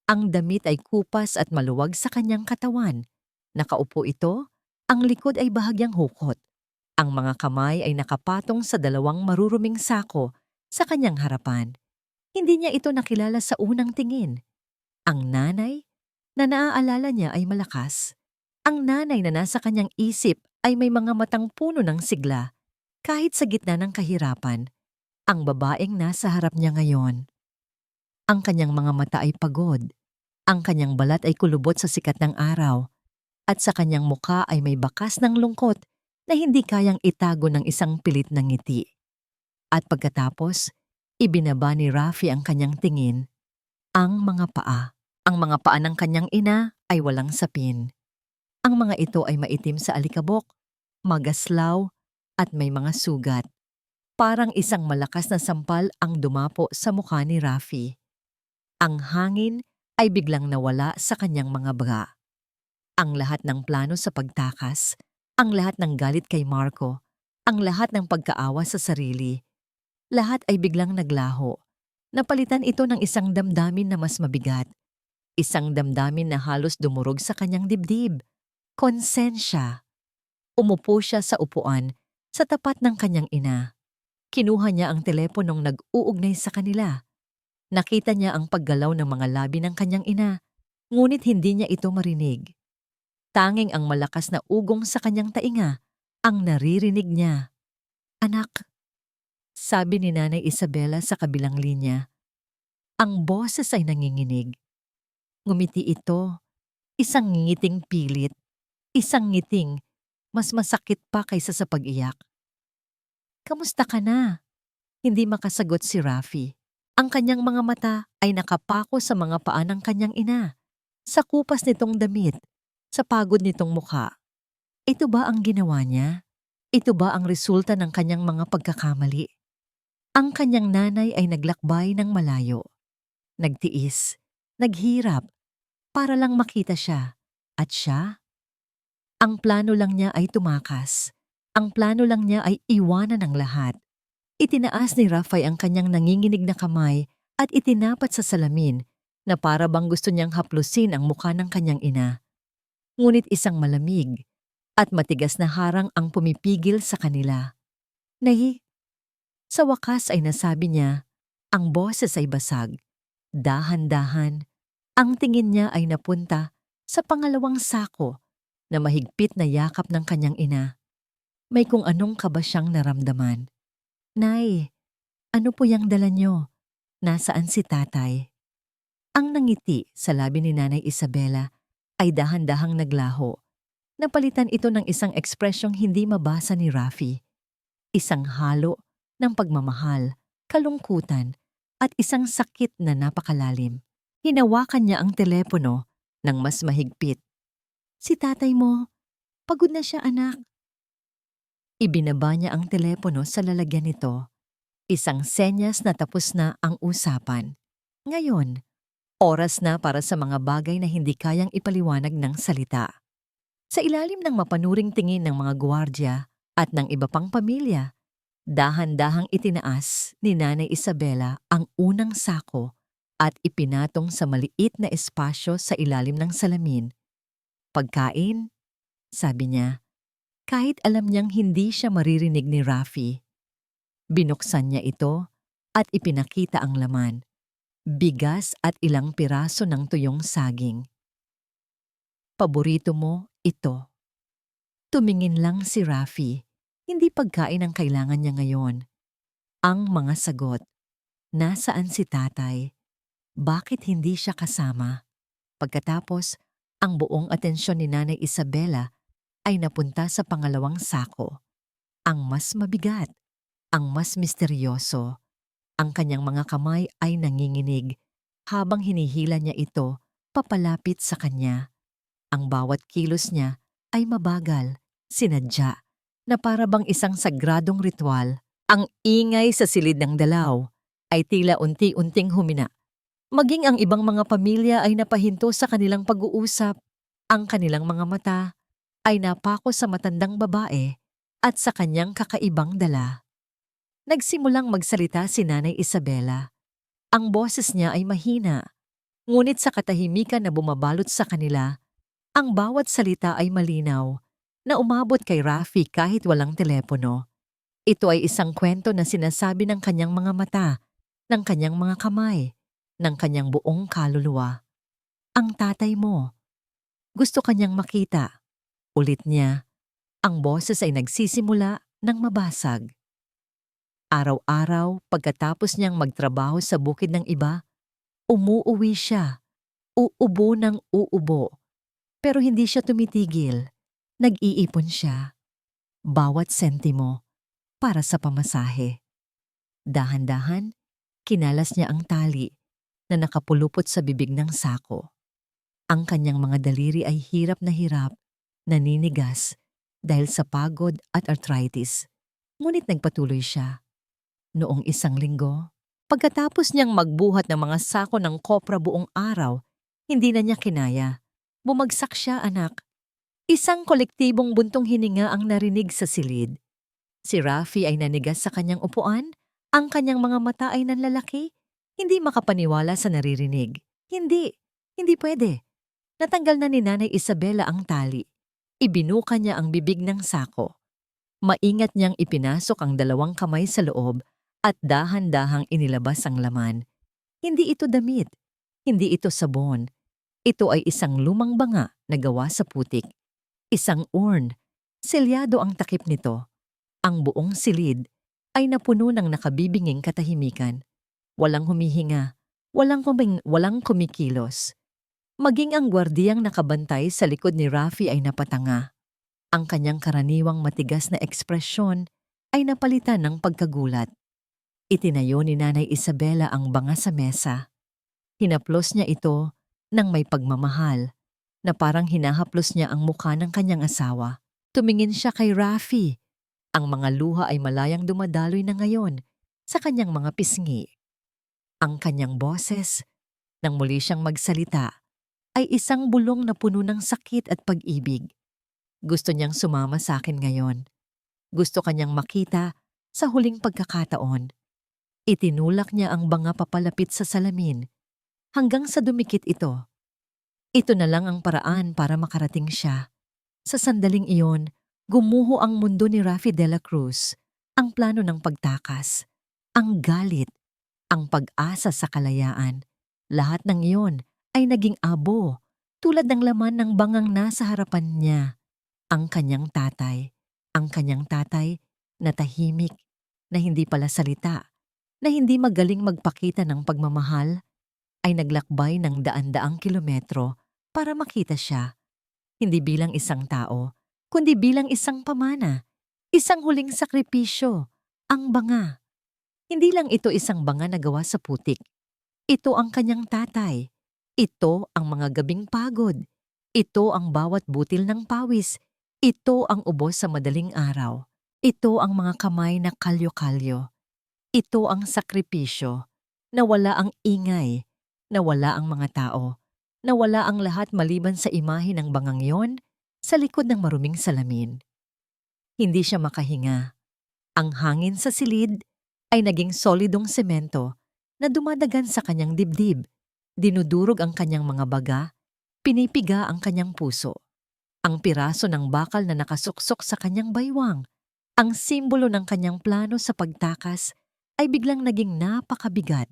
Speaker 1: Ang damit ay kupas at maluwag sa kanyang katawan. Nakaupo ito, ang likod ay bahagyang hukot. Ang mga kamay ay nakapatong sa dalawang maruruming sako sa kanyang harapan. Hindi niya ito nakilala sa unang tingin. Ang nanay na naaalala niya ay malakas. Ang nanay na nasa kanyang isip ay may mga matang puno ng sigla. Kahit sa gitna ng kahirapan, ang babaeng nasa harap niya ngayon. Ang kanyang mga mata ay pagod. Ang kanyang balat ay kulubot sa sikat ng araw. At sa kanyang mukha ay may bakas ng lungkot na hindi kayang itago ng isang pilit na ngiti. At pagkatapos, ibinaba ni Rafi ang kanyang tingin. Ang mga paa. Ang mga paa ng kanyang ina ay walang sapin. Ang mga ito ay maitim sa alikabok, magaslaw, at may mga sugat. Parang isang malakas na sampal ang dumapo sa mukha ni Rafi. Ang hangin ay biglang nawala sa kanyang mga bra. Ang lahat ng plano sa pagtakas, ang lahat ng galit kay Marco, ang lahat ng pagkaawa sa sarili, lahat ay biglang naglaho. Napalitan ito ng isang damdamin na mas mabigat. Isang damdamin na halos dumurog sa kanyang dibdib. Konsensya. Umupo siya sa upuan sa tapat ng kanyang ina. Kinuha niya ang teleponong nag-uugnay sa kanila. Nakita niya ang paggalaw ng mga labi ng kanyang ina, ngunit hindi niya ito marinig. Tanging ang malakas na ugong sa kanyang tainga ang naririnig niya. Anak, sabi ni Nanay Isabela sa kabilang linya. Ang boses ay nanginginig. Ngumiti ito, isang ngiting pilit, isang ngiting mas masakit pa kaysa sa pag-iyak. Kamusta ka na? Hindi makasagot si Rafi. Ang kanyang mga mata ay nakapako sa mga paa ng kanyang ina, sa kupas nitong damit, sa pagod nitong mukha. Ito ba ang ginawa niya? Ito ba ang resulta ng kanyang mga pagkakamali? Ang kanyang nanay ay naglakbay ng malayo. Nagtiis, naghirap, para lang makita siya. At siya? Ang plano lang niya ay tumakas. Ang plano lang niya ay iwanan ang lahat. Itinaas ni Rafay ang kanyang nanginginig na kamay at itinapat sa salamin na para bang gusto niyang haplusin ang mukha ng kanyang ina. Ngunit isang malamig at matigas na harang ang pumipigil sa kanila. Nay, sa wakas ay nasabi niya, ang boses ay basag. Dahan-dahan, ang tingin niya ay napunta sa pangalawang sako na mahigpit na yakap ng kanyang ina. May kung anong kaba siyang naramdaman. Nay, ano po yang dala niyo? Nasaan si tatay? Ang nangiti sa labi ni Nanay Isabela ay dahan-dahang naglaho. Napalitan ito ng isang ekspresyong hindi mabasa ni Rafi. Isang halo ng pagmamahal, kalungkutan, at isang sakit na napakalalim. Hinawakan niya ang telepono ng mas mahigpit. Si tatay mo, pagod na siya anak. Ibinaba niya ang telepono sa lalagyan nito. Isang senyas na tapos na ang usapan. Ngayon, oras na para sa mga bagay na hindi kayang ipaliwanag ng salita. Sa ilalim ng mapanuring tingin ng mga gwardiya at ng iba pang pamilya, dahan-dahang itinaas ni Nanay Isabela ang unang sako at ipinatong sa maliit na espasyo sa ilalim ng salamin. Pagkain, sabi niya, kahit alam niyang hindi siya maririnig ni Rafi. Binuksan niya ito at ipinakita ang laman. Bigas at ilang piraso ng tuyong saging. Paborito mo ito. Tumingin lang si Rafi. Hindi pagkain ang kailangan niya ngayon. Ang mga sagot. Nasaan si tatay? Bakit hindi siya kasama? Pagkatapos, ang buong atensyon ni Nanay Isabela ay napunta sa pangalawang sako. Ang mas mabigat, ang mas misteryoso. Ang kanyang mga kamay ay nanginginig habang hinihila niya ito papalapit sa kanya. Ang bawat kilos niya ay mabagal, sinadya, na para bang isang sagradong ritual. Ang ingay sa silid ng dalaw ay tila unti-unting humina. Maging ang ibang mga pamilya ay napahinto sa kanilang pag-uusap. Ang kanilang mga mata ay napako sa matandang babae at sa kanyang kakaibang dala. Nagsimulang magsalita si Nanay Isabela. Ang boses niya ay mahina, ngunit sa katahimikan na bumabalot sa kanila, ang bawat salita ay malinaw, na umabot kay Rafi kahit walang telepono. Ito ay isang kwento na sinasabi ng kanyang mga mata, ng kanyang mga kamay, ng kanyang buong kaluluwa. Ang tatay mo. Gusto kanyang makita. Ulit niya, ang boses ay nagsisimula ng mabasag. Araw-araw, pagkatapos niyang magtrabaho sa bukid ng iba, umuuwi siya, uubo ng uubo. Pero hindi siya tumitigil, nag-iipon siya. Bawat sentimo para sa pamasahe. Dahan-dahan, kinalas niya ang tali na nakapulupot sa bibig ng sako. Ang kanyang mga daliri ay hirap, naninigas dahil sa pagod at arthritis. Ngunit nagpatuloy siya. Noong isang linggo, pagkatapos niyang magbuhat ng mga sako ng kopra buong araw, hindi na niya kinaya. Bumagsak siya, anak. Isang kolektibong buntong hininga ang narinig sa silid. Si Rafi ay nanigas sa kanyang upuan, ang kanyang mga mata ay nanlalaki, hindi makapaniwala sa naririnig. Hindi pwede. Natanggal na ni Nanay Isabela ang tali. Ibinuka niya ang bibig ng sako. Maingat niyang ipinasok ang dalawang kamay sa loob at dahan-dahang inilabas ang laman. Hindi ito damit, hindi ito sabon. Ito ay isang lumang banga na gawa sa putik. Isang urn, selyado ang takip nito. Ang buong silid ay napuno ng nakabibinging katahimikan. Walang humihinga, walang kumikilos. Maging ang gwardiyang nakabantay sa likod ni Rafi ay napatanga. Ang kanyang karaniwang matigas na ekspresyon ay napalitan ng pagkagulat. Itinayo ni Nanay Isabela ang banga sa mesa. Hinaplos niya ito ng may pagmamahal, na parang hinahaplos niya ang mukha ng kanyang asawa. Tumingin siya kay Rafi. Ang mga luha ay malayang dumadaloy na ngayon sa kanyang mga pisngi. Ang kanyang boses, nang muli siyang magsalita, ay isang bulong na puno ng sakit at pag-ibig. Gusto niyang sumama sa akin ngayon. Gusto kanyang makita sa huling pagkakataon. Itinulak niya ang banga papalapit sa salamin hanggang sa dumikit ito. Ito na lang ang paraan para makarating siya. Sa sandaling iyon, gumuho ang mundo ni Rafi de la Cruz, ang plano ng pagtakas, ang galit, ang pag-asa sa kalayaan. Lahat ng iyon ay naging abo, tulad ng laman ng bangang nasa harapan niya. Ang kanyang tatay na tahimik, na hindi pala salita, na hindi magaling magpakita ng pagmamahal, ay naglakbay ng daan-daang kilometro para makita siya. Hindi bilang isang tao, kundi bilang isang pamana, isang huling sakripisyo, ang banga. Hindi lang ito isang banga na gawa sa putik. Ito ang kanyang tatay. Ito ang mga gabing pagod. Ito ang bawat butil ng pawis. Ito ang ubos sa madaling araw. Ito ang mga kamay na kalyo-kalyo. Ito ang sakripisyo, na wala ang ingay, na wala ang mga tao, na wala ang lahat maliban sa imahe ng bangang yon sa likod ng maruming salamin. Hindi siya makahinga. Ang hangin sa silid ay naging solidong semento na dumadagan sa kanyang dibdib. Dinudurog ang kanyang mga baga, pinipiga ang kanyang puso. Ang piraso ng bakal na nakasuksok sa kanyang baywang, ang simbolo ng kanyang plano sa pagtakas, ay biglang naging napakabigat,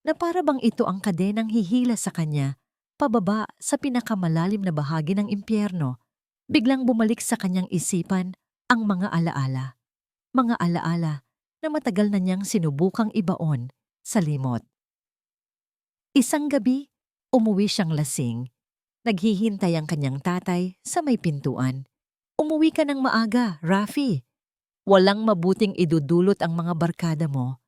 Speaker 1: na para bang ito ang kadenang hihila sa kanya pababa sa pinakamalalim na bahagi ng impyerno. Biglang bumalik sa kanyang isipan ang mga alaala. Mga alaala na matagal na niyang sinubukang ibaon sa limot. Isang gabi, umuwi siyang lasing. Naghihintay ang kanyang tatay sa may pintuan. Umuwi ka ng maaga, Rafi. Walang mabuting idudulot ang mga barkada mo.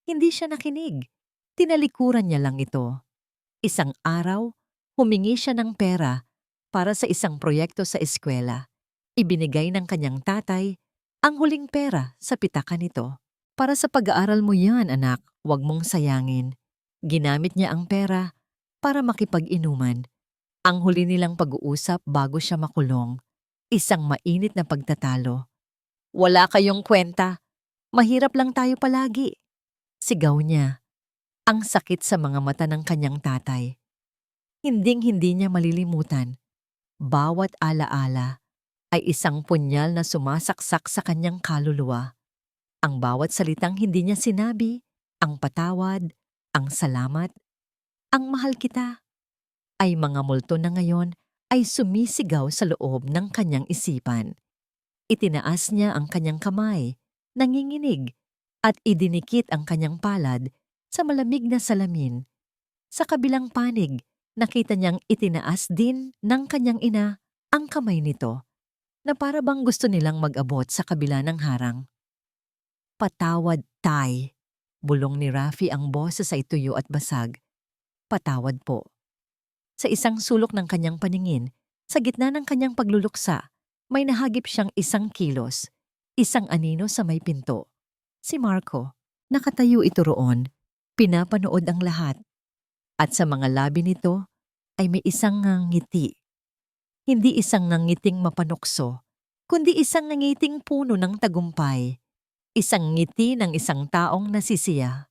Speaker 1: Hindi siya nakinig. Tinalikuran niya lang ito. Isang araw, humingi siya ng pera para sa isang proyekto sa eskwela. Ibinigay ng kanyang tatay ang huling pera sa pitaka nito. Para sa pag-aaral mo yan, anak, huwag mong sayangin. Ginamit niya ang pera para makipag-inuman. Ang huli nilang pag-uusap bago siya makulong. Isang mainit na pagtatalo. Wala kayong kwenta. Mahirap lang tayo palagi. Sigaw niya. Ang sakit sa mga mata ng kanyang tatay. Hinding-hindi niya malilimutan. Bawat alaala ay isang punyal na sumasaksak sa kanyang kaluluwa. Ang bawat salitang hindi niya sinabi, ang patawad, ang salamat, ang mahal kita, ay mga multo na ngayon ay sumisigaw sa loob ng kanyang isipan. Itinaas niya ang kanyang kamay, nanginginig, at idinikit ang kanyang palad sa malamig na salamin. Sa kabilang panig, nakita niyang itinaas din ng kanyang ina ang kamay nito, na para bang gusto nilang mag-abot sa kabila ng harang. Patawad, Tay. Bulong ni Rafi ang boses ay tuyo at basag. Patawad po. Sa isang sulok ng kanyang paningin, sa gitna ng kanyang pagluluksa, may nahagip siyang 1 kilos, isang anino sa may pinto. Si Marco, nakatayo ito roon, pinapanood ang lahat. At sa mga labi nito ay may isang ngiti. Hindi isang ngiting mapanukso, kundi isang ngiting puno ng tagumpay. Isang ngiti ng isang taong nasisiya.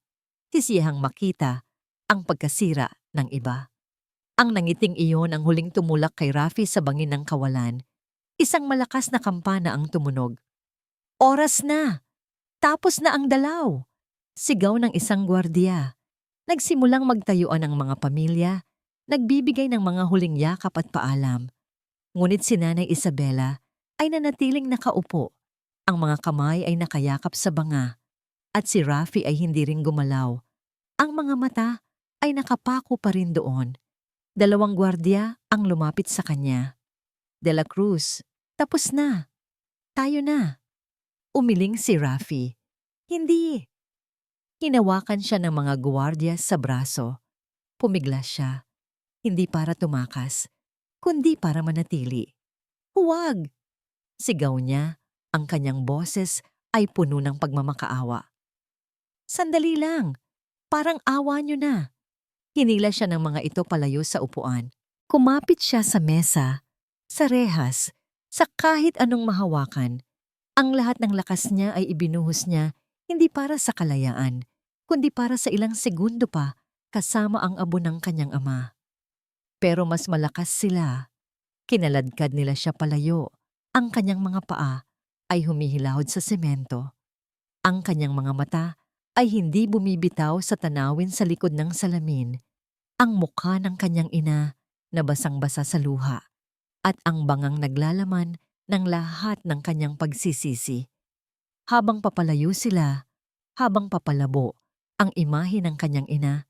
Speaker 1: Sisiyahang makita ang pagkasira ng iba. Ang nangiting iyon ang huling tumulak kay Rafi sa bangin ng kawalan. Isang malakas na kampana ang tumunog. Oras na! Tapos na ang dalaw! Sigaw ng isang gwardiya. Nagsimulang magtayuan ang mga pamilya, nagbibigay ng mga huling yakap at paalam. Ngunit si Nanay Isabela ay nanatiling nakaupo. Ang mga kamay ay nakayakap sa banga, at si Rafi ay hindi rin gumalaw. Ang mga mata ay nakapako pa rin doon. 2 gwardiya ang lumapit sa kanya. De la Cruz, tapos na. Tayo na. Umiling si Rafi. Hindi. Hinawakan siya ng mga gwardiya sa braso. Pumiglas siya. Hindi para tumakas, kundi para manatili. Huwag! Sigaw niya. Ang kanyang boses ay puno ng pagmamakaawa. Sandali lang. Parang awa niyo na. Hinila siya ng mga ito palayo sa upuan. Kumapit siya sa mesa, sa rehas, sa kahit anong mahawakan. Ang lahat ng lakas niya ay ibinuhos niya hindi para sa kalayaan, kundi para sa ilang segundo pa kasama ang abo ng kanyang ama. Pero mas malakas sila. Kinaladkad nila siya palayo. Ang kanyang mga paa ay humihilahod sa semento. Ang kanyang mga mata ay hindi bumibitaw sa tanawin sa likod ng salamin. Ang mukha ng kanyang ina na basang-basa sa luha at ang bangang naglalaman ng lahat ng kanyang pagsisisi. Habang papalayo sila, habang papalabo ang imahe ng kanyang ina,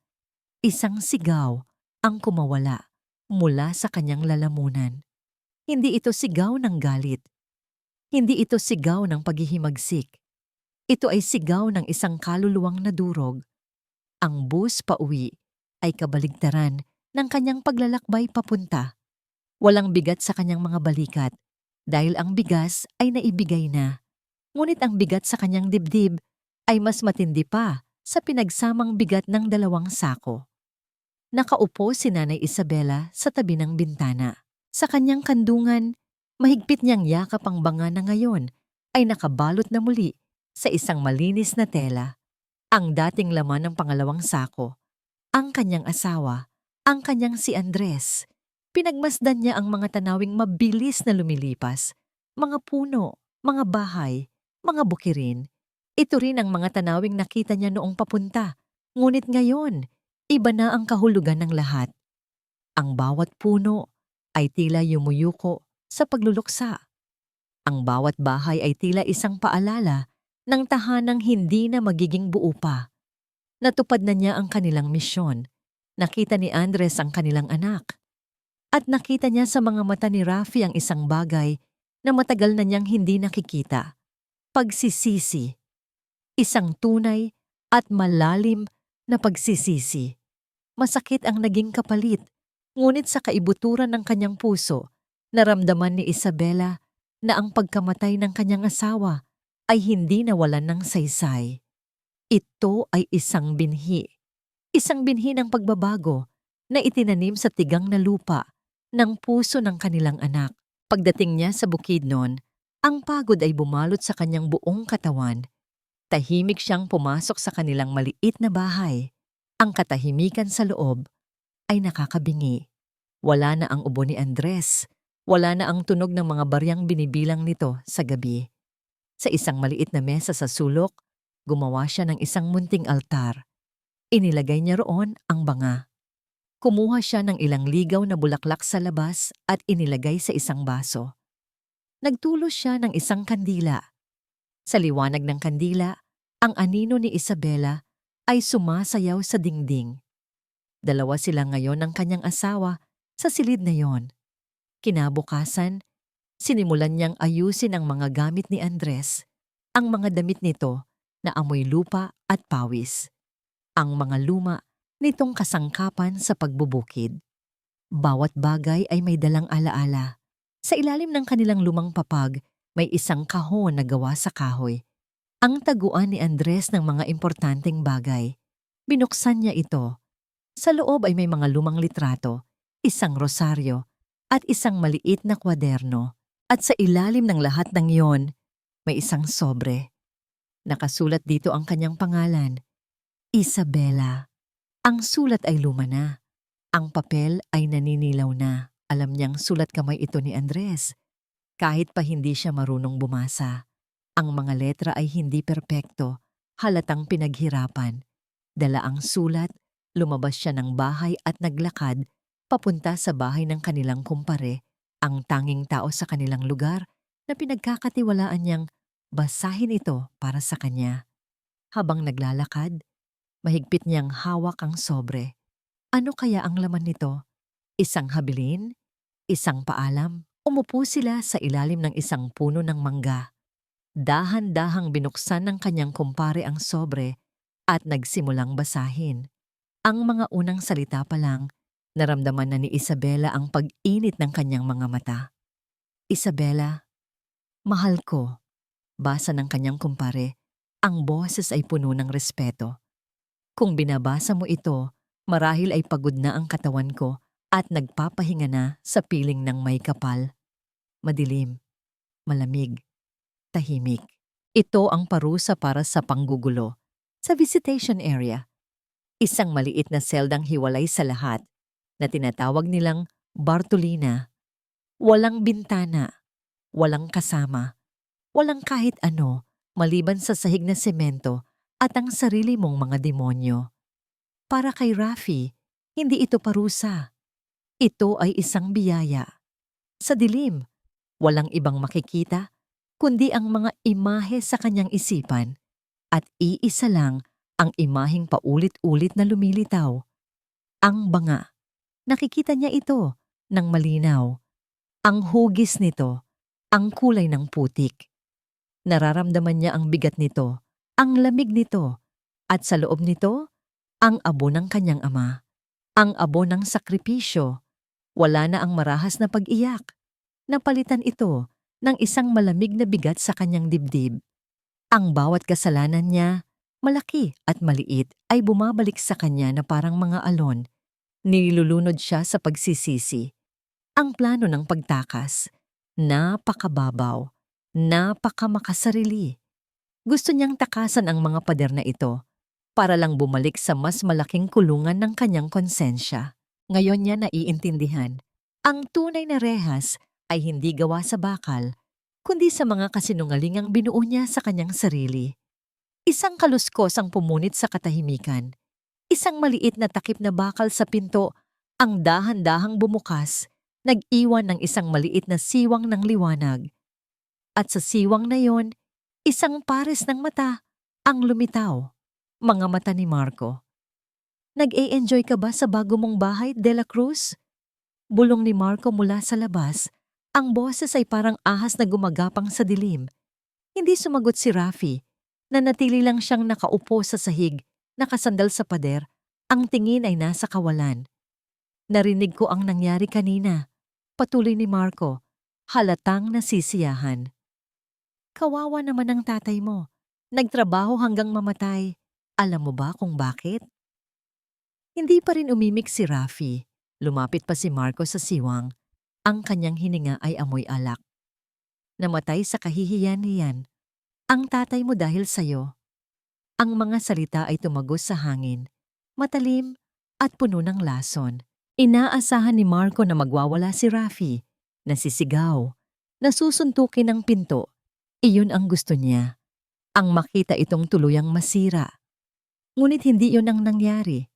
Speaker 1: isang sigaw ang kumawala mula sa kanyang lalamunan. Hindi ito sigaw ng galit. Hindi ito sigaw ng paghihimagsik. Ito ay sigaw ng isang kaluluwang nadurog. Ang bus pauwi ay kabaligtaran ng kanyang paglalakbay papunta. Walang bigat sa kanyang mga balikat dahil ang bigas ay naibigay na. Ngunit ang bigat sa kanyang dibdib ay mas matindi pa sa pinagsamang bigat ng 2 sako. Nakaupo si Nanay Isabela sa tabi ng bintana. Sa kanyang kandungan, mahigpit niyang yakap ang banga na ngayon ay nakabalot na muli sa isang malinis na tela. Ang dating laman ng 2 sako, ang kanyang asawa, ang kanyang si Andres. Pinagmasdan niya ang mga tanawing mabilis na lumilipas, mga puno, mga bahay, mga bukirin. Ito rin ang mga tanawing nakita niya noong papunta. Ngunit ngayon, iba na ang kahulugan ng lahat. Ang bawat puno ay tila yumuyuko sa pagluluksa. Ang bawat bahay ay tila isang paalala ng tahanang hindi na magiging buo pa. Natupad na niya ang kanilang misyon. Nakita ni Andres ang kanilang anak. At nakita niya sa mga mata ni Rafi ang isang bagay na matagal na niyang hindi nakikita. Pagsisisi. Isang tunay at malalim na pagsisisi. Masakit ang naging kapalit, ngunit sa kaibuturan ng kanyang puso, naramdaman ni Isabela na ang pagkamatay ng kanyang asawa ay hindi nawalan ng saysay. Ito ay isang binhi. Isang binhi ng pagbabago na itinanim sa tigang na lupa ng puso ng kanilang anak. Pagdating niya sa Bukidnon, ang pagod ay bumalot sa kanyang buong katawan. Tahimik siyang pumasok sa kanilang maliit na bahay. Ang katahimikan sa loob ay nakakabingi. Wala na ang ubo ni Andres. Wala na ang tunog ng mga baryang binibilang nito sa gabi. Sa isang maliit na mesa sa sulok, gumawa siya ng isang munting altar. Inilagay niya roon ang banga. Kumuha siya ng ilang ligaw na bulaklak sa labas at inilagay sa isang baso. Nagtulos siya ng isang kandila. Sa liwanag ng kandila, ang anino ni Isabela ay sumasayaw sa dingding. Dalawa sila ngayon ng kanyang asawa sa silid na yon. Kinabukasan, sinimulan niyang ayusin ang mga gamit ni Andres, ang mga damit nito na amoy lupa at pawis, ang mga luma nitong kasangkapan sa pagbubukid. Bawat bagay ay may dalang alaala. Sa ilalim ng kanilang lumang papag, may isang kahon na gawa sa kahoy. Ang taguan ni Andres ng mga importanteng bagay. Binuksan niya ito. Sa loob ay may mga lumang litrato, isang rosaryo, at isang maliit na kwaderno. At sa ilalim ng lahat ng iyon, may isang sobre. Nakasulat dito ang kanyang pangalan, Isabela. Ang sulat ay luma na. Ang papel ay naninilaw na. Alam niyang sulat kamay ito ni Andres. Kahit pa hindi siya marunong bumasa. Ang mga letra ay hindi perpekto, halatang pinaghirapan. Dala ang sulat, lumabas siya ng bahay at naglakad papunta sa bahay ng kanilang kumpare, ang tanging tao sa kanilang lugar na pinagkakatiwalaan niyang basahin ito para sa kanya. Habang naglalakad, mahigpit niyang hawak ang sobre. Ano kaya ang laman nito? Isang habilin? Isang paalam? Umupo sila sa ilalim ng isang puno ng mangga. Dahan-dahang binuksan ng kanyang kumpare ang sobre at nagsimulang basahin. Ang mga unang salita pa lang, naramdaman na ni Isabela ang pag-init ng kanyang mga mata. Isabela, mahal ko. Basa ng kanyang kumpare, ang boses ay puno ng respeto. Kung binabasa mo ito, marahil ay pagod na ang katawan ko at nagpapahinga na sa piling ng may kapal. Madilim, malamig, tahimik. Ito ang parusa para sa panggugulo. Sa visitation area, isang maliit na seldang hiwalay sa lahat na tinatawag nilang Bartolina. Walang bintana, walang kasama, walang kahit ano maliban sa sahig na semento at ang sarili mong mga demonyo. Para kay Rafi, hindi ito parusa. Ito ay isang biyaya. Sa dilim, walang ibang makikita kundi ang mga imahe sa kanyang isipan at iisa lang ang imaheng paulit-ulit na lumilitaw. Ang banga. Nakikita niya ito ng malinaw. Ang hugis nito, ang kulay ng putik. Nararamdaman niya ang bigat nito, ang lamig nito, at sa loob nito, ang abo ng kanyang ama. Ang abo ng sakripisyo. Wala na ang marahas na pag-iyak. Napalitan ito ng isang malamig na bigat sa kanyang dibdib. Ang bawat kasalanan niya, malaki at maliit, ay bumabalik sa kanya na parang mga alon. Nilulunod siya sa pagsisisi. Ang plano ng pagtakas, napakababaw, napakamakasarili. Gusto niyang takasan ang mga pader na ito para lang bumalik sa mas malaking kulungan ng kanyang konsensya. Ngayon niya naiintindihan, ang tunay na rehas ay hindi gawa sa bakal, kundi sa mga kasinungalingang binuo niya sa kanyang sarili. Isang kaluskos ang pumunit sa katahimikan. Isang maliit na takip na bakal sa pinto ang dahan-dahang bumukas, nag-iwan ng isang maliit na siwang ng liwanag. At sa siwang na yon, isang pares ng mata ang lumitaw. Mga mata ni Marco. Nag-e-enjoy ka ba sa bago mong bahay, De La Cruz? Bulong ni Marco mula sa labas Ang boses ay parang ahas na gumagapang sa dilim. Hindi sumagot si Rafi. Nanatili lang siyang nakaupo sa sahig, nakasandal sa pader. Ang tingin ay nasa kawalan. Narinig ko ang nangyari kanina. Patuloy ni Marco. Halatang nasisiyahan. Kawawa naman ang tatay mo. Nagtrabaho hanggang mamatay. Alam mo ba kung bakit? Hindi pa rin umimik si Rafi. Lumapit pa si Marco sa siwang. Ang kanyang hininga ay amoy alak. Namatay sa kahihiyan-hiyan. Ang tatay mo dahil sa'yo. Ang mga salita ay tumagos sa hangin. Matalim at puno ng lason. Inaasahan ni Marco na magwawala si Rafi. Nasisigaw. Nasusuntukin ng pinto. Iyon ang gusto niya. Ang makita itong tuluyang masira. Ngunit hindi iyon ang nangyari.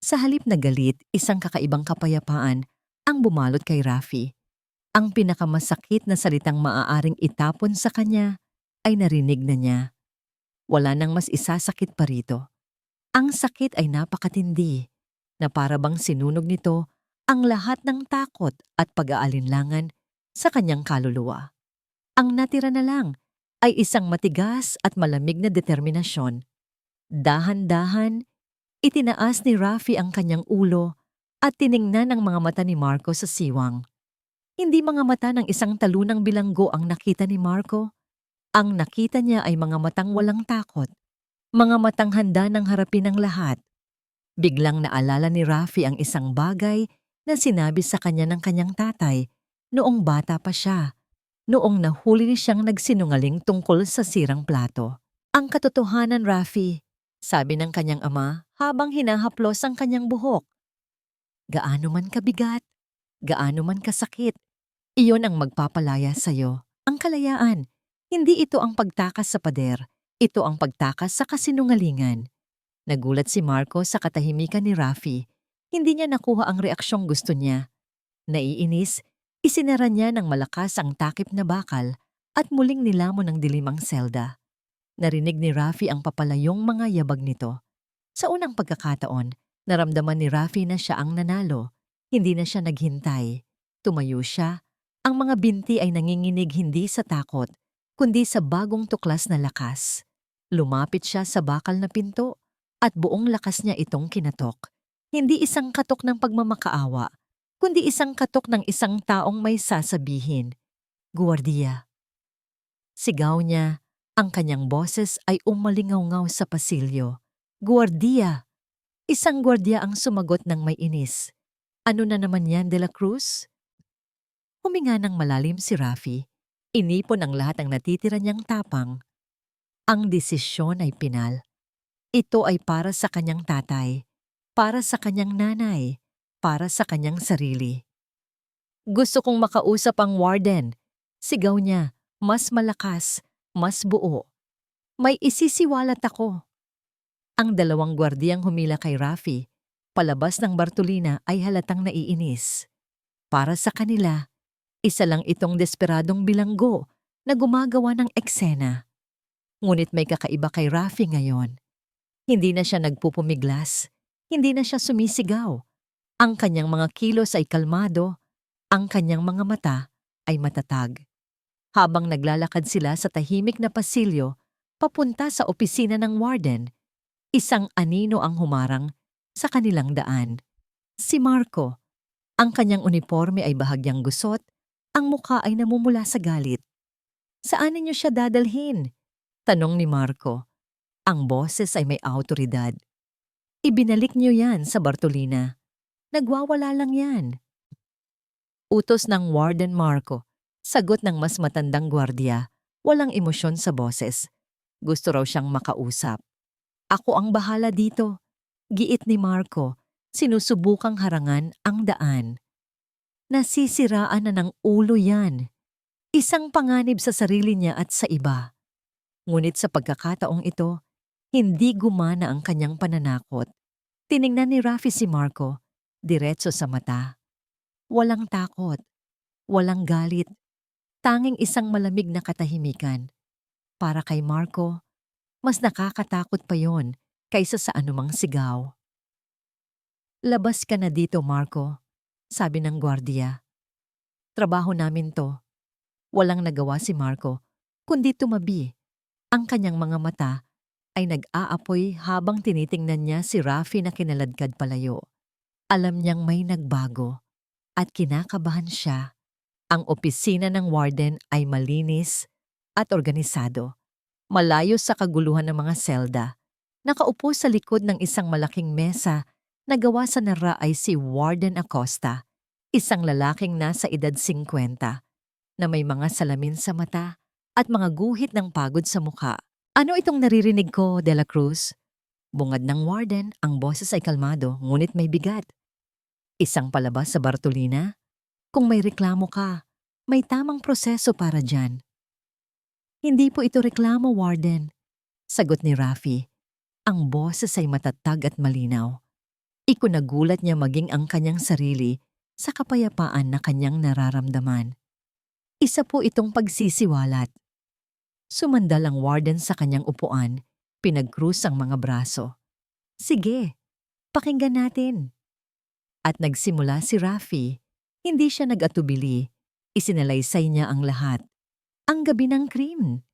Speaker 1: Sa halip na galit, isang kakaibang kapayapaan ang bumalot kay Rafi. Ang pinakamasakit na salitang maaaring itapon sa kanya ay narinig na niya. Wala nang mas isasakit pa rito. Ang sakit ay napakatindi na para bang sinunog nito ang lahat ng takot at pag-aalinlangan sa kanyang kaluluwa. Ang natira na lang ay isang matigas at malamig na determinasyon. Dahan-dahan, itinaas ni Rafi ang kanyang ulo at tiningnan ang mga mata ni Marco sa siwang. Hindi mga mata ng isang talunang bilanggo ang nakita ni Marco. Ang nakita niya ay mga matang walang takot, mga matang handa ng harapin ang lahat. Biglang naalala ni Rafi ang isang bagay na sinabi sa kanya ng kanyang tatay noong bata pa siya, noong nahuli siyang nagsinungaling tungkol sa sirang plato. Ang katotohanan, Rafi, sabi ng kanyang ama habang hinahaplos ang kanyang buhok. Gaano man kabigat, gaano man kasakit, iyon ang magpapalaya sa'yo. Ang kalayaan, hindi ito ang pagtakas sa pader, ito ang pagtakas sa kasinungalingan. Nagulat si Marco sa katahimikan ni Rafi. Hindi niya nakuha ang reaksyong gusto niya. Naiinis, isinara niya ng malakas ang takip na bakal at muling nilamon ng dilimang selda. Narinig ni Rafi ang papalayong mga yabag nito. Sa unang pagkakataon, naramdaman ni Rafi na siya ang nanalo. Hindi na siya naghintay. Tumayo siya. Ang mga binti ay nanginginig hindi sa takot, kundi sa bagong tuklas na lakas. Lumapit siya sa bakal na pinto at buong lakas niya itong kinatok. Hindi isang katok ng pagmamakaawa, kundi isang katok ng isang taong may sasabihin. Guwardiya. Sigaw niya. Ang kanyang boses ay umalingaw-ngaw sa pasilyo. Guwardiya! Isang gwardiya ang sumagot ng may inis. Ano na naman yan, De La Cruz? Huminga ng malalim si Rafi. Inipon ang lahat ng natitira niyang tapang. Ang desisyon ay pinal. Ito ay para sa kanyang tatay, para sa kanyang nanay, para sa kanyang sarili. Gusto kong makausap ang warden. Sigaw niya, mas malakas, mas buo. May isisiwalat ako. Ang dalawang gwardiyang humila kay Rafi, palabas ng Bartolina ay halatang naiinis. Para sa kanila, isa lang itong desperadong bilanggo na gumagawa ng eksena. Ngunit may kakaiba kay Rafi ngayon. Hindi na siya nagpupumiglas, hindi na siya sumisigaw. Ang kanyang mga kilos ay kalmado, ang kanyang mga mata ay matatag. Habang naglalakad sila sa tahimik na pasilyo, papunta sa opisina ng warden, isang anino ang humarang sa kanilang daan. Si Marco. Ang kanyang uniforme ay bahagyang gusot, ang mukha ay namumula sa galit. Saan ninyo siya dadalhin? Tanong ni Marco. Ang boses ay may awtoridad. Ibinalik niyo yan sa Bartolina. Nagwawala lang yan. Utos ng Warden Marco. Sagot ng mas matandang gwardiya. Walang emosyon sa boses. Gusto raw siyang makausap. Ako ang bahala dito. Giit ni Marco. Sinusubukang harangan ang daan. Nasisiraan na ng ulo yan. Isang panganib sa sarili niya at sa iba. Ngunit sa pagkakataong ito, hindi gumana ang kanyang pananakot. Tiningnan ni Rafi si Marco, diretso sa mata. Walang takot, walang galit, tanging isang malamig na katahimikan. Para kay Marco, mas nakakatakot pa yon kaysa sa anumang sigaw. Labas ka na dito, Marco, sabi ng gwardiya. Trabaho namin to. Walang nagawa si Marco, kundi tumabi. Ang kanyang mga mata ay nag-aapoy habang tinitingnan niya si Rafi na kinaladkad palayo. Alam niyang may nagbago at kinakabahan siya. Ang opisina ng warden ay malinis at organisado. Malayo sa kaguluhan ng mga selda. Nakaupo sa likod ng isang malaking mesa na gawa sa nara ay si Warden Acosta, isang lalaking nasa edad 50 na may mga salamin sa mata at mga guhit ng pagod sa mukha. Ano itong naririnig ko, De La Cruz? Bungad ng warden, ang boses ay kalmado ngunit may bigat. Isang palabas sa Bartolina? Kung may reklamo ka, may tamang proseso para dyan. Hindi po ito reklamo, warden. Sagot ni Rafi. Ang boses ay matatag at malinaw. Ikunagulat niya maging ang kanyang sarili sa kapayapaan na kanyang nararamdaman. Isa po itong pagsisiwalat. Sumandal ang warden sa kanyang upuan, pinagkrus ang mga braso. Sige, pakinggan natin. At nagsimula si Rafi. Hindi siya nag-atubili. Isinalaysay niya ang lahat. Ang gabi ng krimen.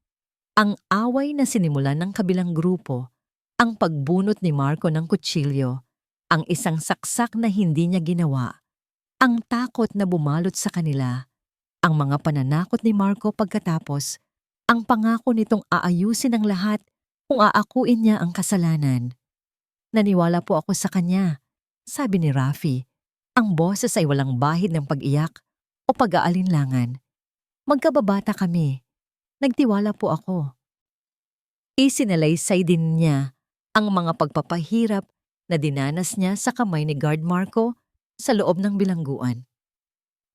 Speaker 1: Ang away na sinimulan ng kabilang grupo. Ang pagbunot ni Marco ng kutsilyo. Ang isang saksak na hindi niya ginawa. Ang takot na bumalot sa kanila. Ang mga pananakot ni Marco pagkatapos. Ang pangako nitong aayusin ang lahat kung aakuin niya ang kasalanan. Naniwala po ako sa kanya, sabi ni Rafi. Ang boses ay walang bahid ng pag-iyak o pag-aalinlangan. Magkababata kami. Nagtiwala po ako. Isinalaysay din niya ang mga pagpapahirap na dinanas niya sa kamay ni Guard Marco sa loob ng bilangguan.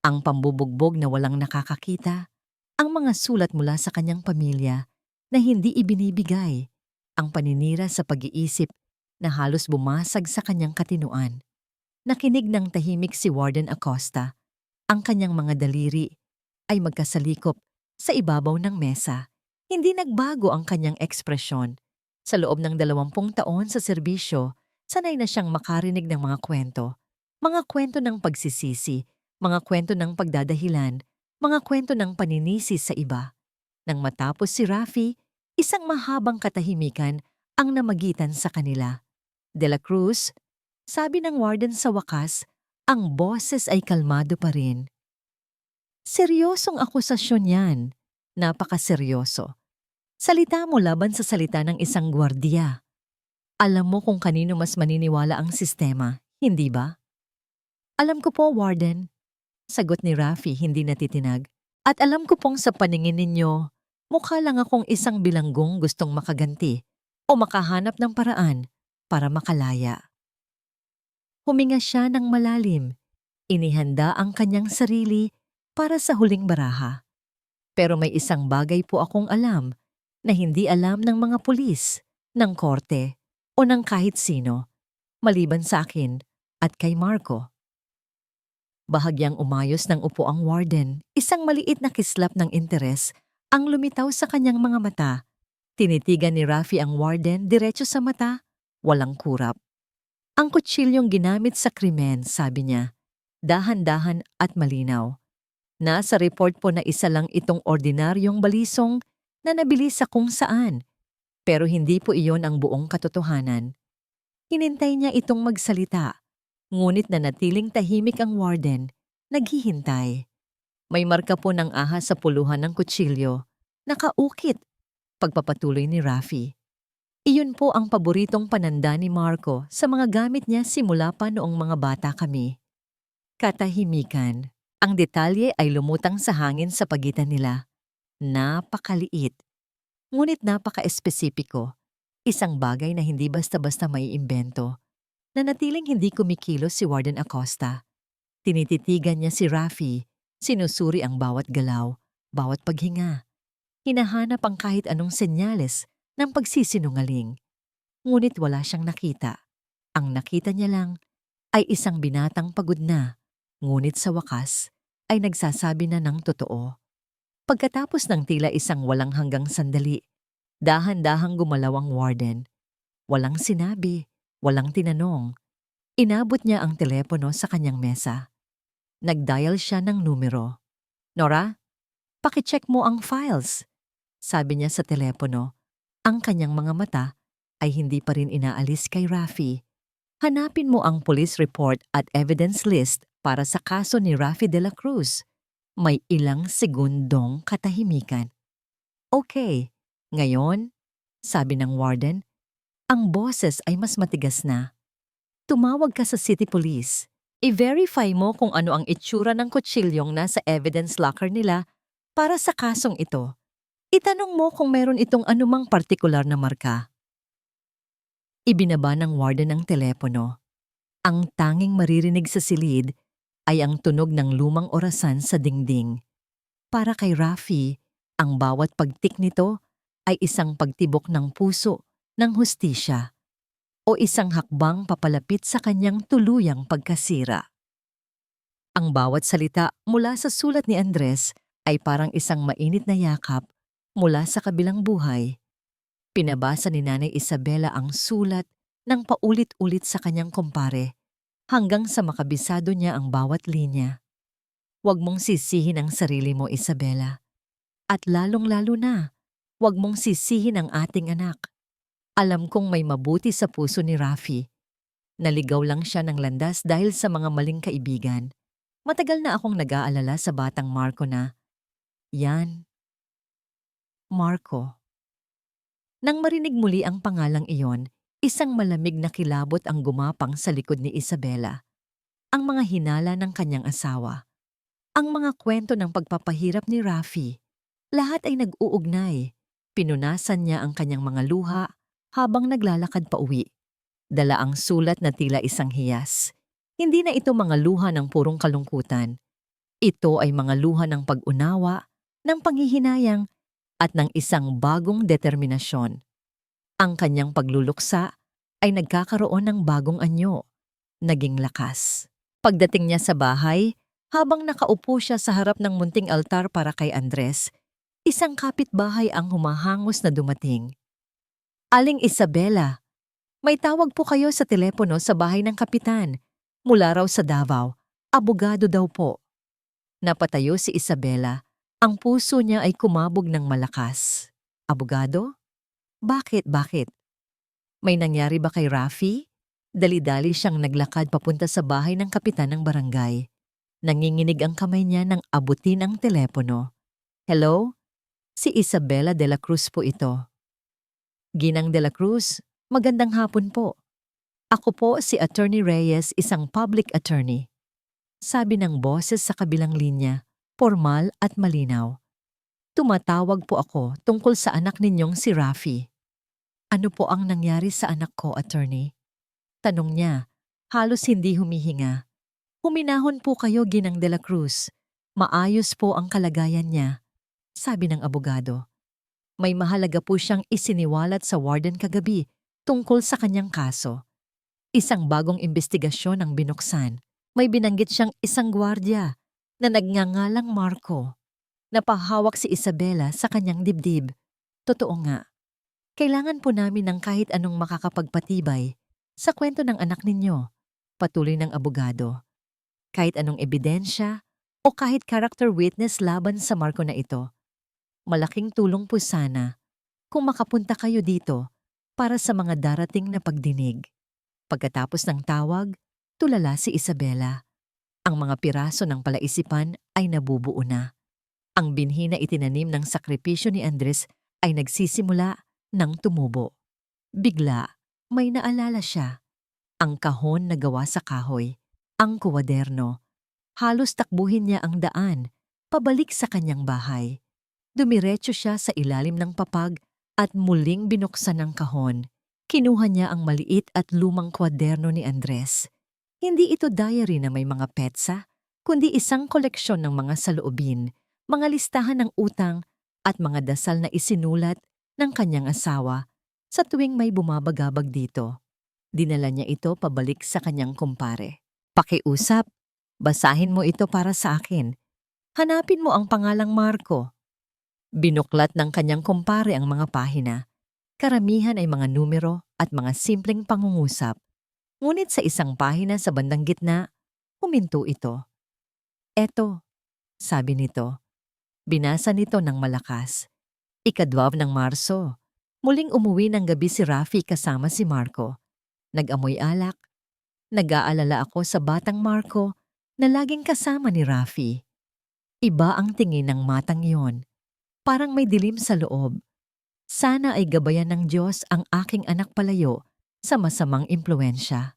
Speaker 1: Ang pambubugbog na walang nakakakita, ang mga sulat mula sa kanyang pamilya na hindi ibinibigay, ang paninira sa pag-iisip na halos bumasag sa kanyang katinuan. Nakinig ng tahimik si Warden Acosta. Ang kanyang mga daliri ay magkasalikop sa ibabaw ng mesa. Hindi nagbago ang kanyang ekspresyon. Sa loob ng 20 taon sa serbisyo, sanay na siyang makarinig ng mga kwento. Mga kwento ng pagsisisi, mga kwento ng pagdadahilan, mga kwento ng paninisi sa iba. Nang matapos si Rafi, isang mahabang katahimikan ang namagitan sa kanila. De La Cruz, sabi ng warden sa wakas, ang boses ay kalmado pa rin. Seryosong akusasyon yan. Napakaseryoso. Salita mo laban sa salita ng isang gwardiya. Alam mo kung kanino mas maniniwala ang sistema, hindi ba? Alam ko po, warden. Sagot ni Rafi hindi natitinag. At alam ko pong sa paningin ninyo, mukha lang akong isang bilanggong gustong makaganti o makahanap ng paraan para makalaya. Huminga siya ng malalim. Inihanda ang kanyang sarili para sa huling baraha. Pero may isang bagay po akong alam na hindi alam ng mga pulis, ng korte o ng kahit sino, maliban sa akin at kay Marco. Bahagyang umayos ng upo ang warden, isang maliit na kislap ng interes ang lumitaw sa kanyang mga mata. Tinitigan ni Rafi ang warden diretso sa mata, walang kurap. Ang kutsilyong ginamit sa krimen, sabi niya, dahan-dahan at malinaw. Nasa report po na isa lang itong ordinaryong balisong na nabili sa kung saan, pero hindi po iyon ang buong katotohanan. Hinintay niya itong magsalita, ngunit nanatiling tahimik ang warden, naghihintay. May marka po ng ahas sa puluhan ng kutsilyo, nakaukit, pagpapatuloy ni Rafi. Iyon po ang paboritong pananda ni Marco sa mga gamit niya simula pa noong mga bata kami. Katahimikan. Ang detalye ay lumutang sa hangin sa pagitan nila. Napakaliit. Ngunit napaka-espesipiko. Isang bagay na hindi basta-basta maiimbento. Nanatiling hindi kumikilos si Warden Acosta. Tinititigan niya si Rafi. Sinusuri ang bawat galaw, bawat paghinga. Hinahanap ang kahit anong senyales ng pagsisinungaling. Ngunit wala siyang nakita. Ang nakita niya lang ay isang binatang pagod na, ngunit sa wakas ay nagsasabi na ng totoo. Pagkatapos ng tila isang walang hanggang sandali, dahan-dahang gumalaw ang warden. Walang sinabi, walang tinanong. Inabot niya ang telepono sa kanyang mesa. Nag-dial siya ng numero. Nora, pakicheck mo ang files, sabi niya sa telepono. Ang kanyang mga mata ay hindi pa rin inaalis kay Rafi. Hanapin mo ang police report at evidence list para sa kaso ni Rafi de la Cruz. May ilang segundong katahimikan. Okay, ngayon, sabi ng warden, ang boses ay mas matigas na. Tumawag ka sa city police. I-verify mo kung ano ang itsura ng kutsilyong nasa evidence locker nila para sa kasong ito. Itanong mo kung meron itong anumang partikular na marka. Ibinaba ng warden ang telepono. Ang tanging maririnig sa silid ay ang tunog ng lumang orasan sa dingding. Para kay Rafi, ang bawat pagtik nito ay isang pagtibok ng puso ng hustisya o isang hakbang papalapit sa kanyang tuluyang pagkasira. Ang bawat salita mula sa sulat ni Andres ay parang isang mainit na yakap mula sa kabilang buhay. Pinabasa ni Nanay Isabela ang sulat ng paulit-ulit sa kanyang kumpare hanggang sa makabisado niya ang bawat linya. Huwag mong sisihin ang sarili mo, Isabela. At lalong-lalo na, huwag mong sisihin ang ating anak. Alam kong may mabuti sa puso ni Rafi. Naligaw lang siya ng landas dahil sa mga maling kaibigan. Matagal na akong nag-aalala sa batang Marco na, yan, Marco. Nang marinig muli ang pangalang iyon, isang malamig na kilabot ang gumapang sa likod ni Isabela. Ang mga hinala ng kanyang asawa. Ang mga kwento ng pagpapahirap ni Rafi. Lahat ay nag-uugnay. Pinunasan niya ang kanyang mga luha habang naglalakad pa uwi. Dala ang sulat na tila isang hiyas. Hindi na ito mga luha ng purong kalungkutan. Ito ay mga luha ng pag-unawa, ng panghihinayang, at ng isang bagong determinasyon. Ang kanyang pagluluksa ay nagkakaroon ng bagong anyo, naging lakas. Pagdating niya sa bahay, habang nakaupo siya sa harap ng munting altar para kay Andres, isang kapitbahay ang humahangos na dumating. Aling Isabela, may tawag po kayo sa telepono sa bahay ng kapitan. Mula raw sa Davao, abogado daw po. Napatayo si Isabela. Ang puso niya ay kumabog ng malakas. Abogado? Bakit? May nangyari ba kay Rafi? Dali-dali siyang naglakad papunta sa bahay ng kapitan ng barangay. Nanginginig ang kamay niya nang abutin ang telepono. Hello? Si Isabela de la Cruz po ito. Ginang de la Cruz, magandang hapon po. Ako po si Attorney Reyes, isang public attorney. Sabi ng boses sa kabilang linya, formal at malinaw. Tumatawag po ako tungkol sa anak ninyong si Rafi. Ano po ang nangyari sa anak ko, attorney? Tanong niya, halos hindi humihinga. Huminahon po kayo, Ginang de la Cruz. Maayos po ang kalagayan niya, sabi ng abogado. May mahalaga po siyang isiniwalat sa warden kagabi tungkol sa kanyang kaso. Isang bagong investigasyon ang binuksan. May binanggit siyang isang gwardiya na nagngangalang Marco. Napahawak si Isabela sa kanyang dibdib. Totoo nga. Kailangan po namin ng kahit anong makakapagpatibay sa kwento ng anak ninyo, patuloy ng abogado. Kahit anong ebidensya o kahit character witness laban sa Marco na ito. Malaking tulong po sana kung makapunta kayo dito para sa mga darating na pagdinig. Pagkatapos ng tawag, tulala si Isabela. Ang mga piraso ng palaisipan ay nabubuo na. Ang binhi na itinanim ng sakripisyo ni Andres ay nagsisimula ng tumubo. Bigla, may naalala siya. Ang kahon na gawa sa kahoy, ang kuwaderno. Halos takbuhin niya ang daan, pabalik sa kanyang bahay. Dumiretso siya sa ilalim ng papag at muling binuksan ang kahon. Kinuha niya ang maliit at lumang kwaderno ni Andres. Hindi ito diary na may mga petsa, kundi isang koleksyon ng mga saloobin, mga listahan ng utang at mga dasal na isinulat ng kanyang asawa sa tuwing may bumabagabag dito. Dinala niya ito pabalik sa kanyang kumpare. Pakiusap, basahin mo ito para sa akin. Hanapin mo ang pangalang Marco. Binuklat ng kanyang kumpare ang mga pahina. Karamihan ay mga numero at mga simpleng pangungusap. Ngunit sa isang pahina sa bandang gitna, huminto ito. Eto, sabi nito, Binasa nito ng malakas. 12 ng Marso. Muling umuwi ng gabi si Rafi kasama si Marco. Nag-amoy alak. Nag-aalala ako sa batang Marco na laging kasama ni Rafi. Iba ang tingin ng matang yon. Parang may dilim sa loob. Sana ay gabayan ng Diyos ang aking anak palayo sa masamang impluensya.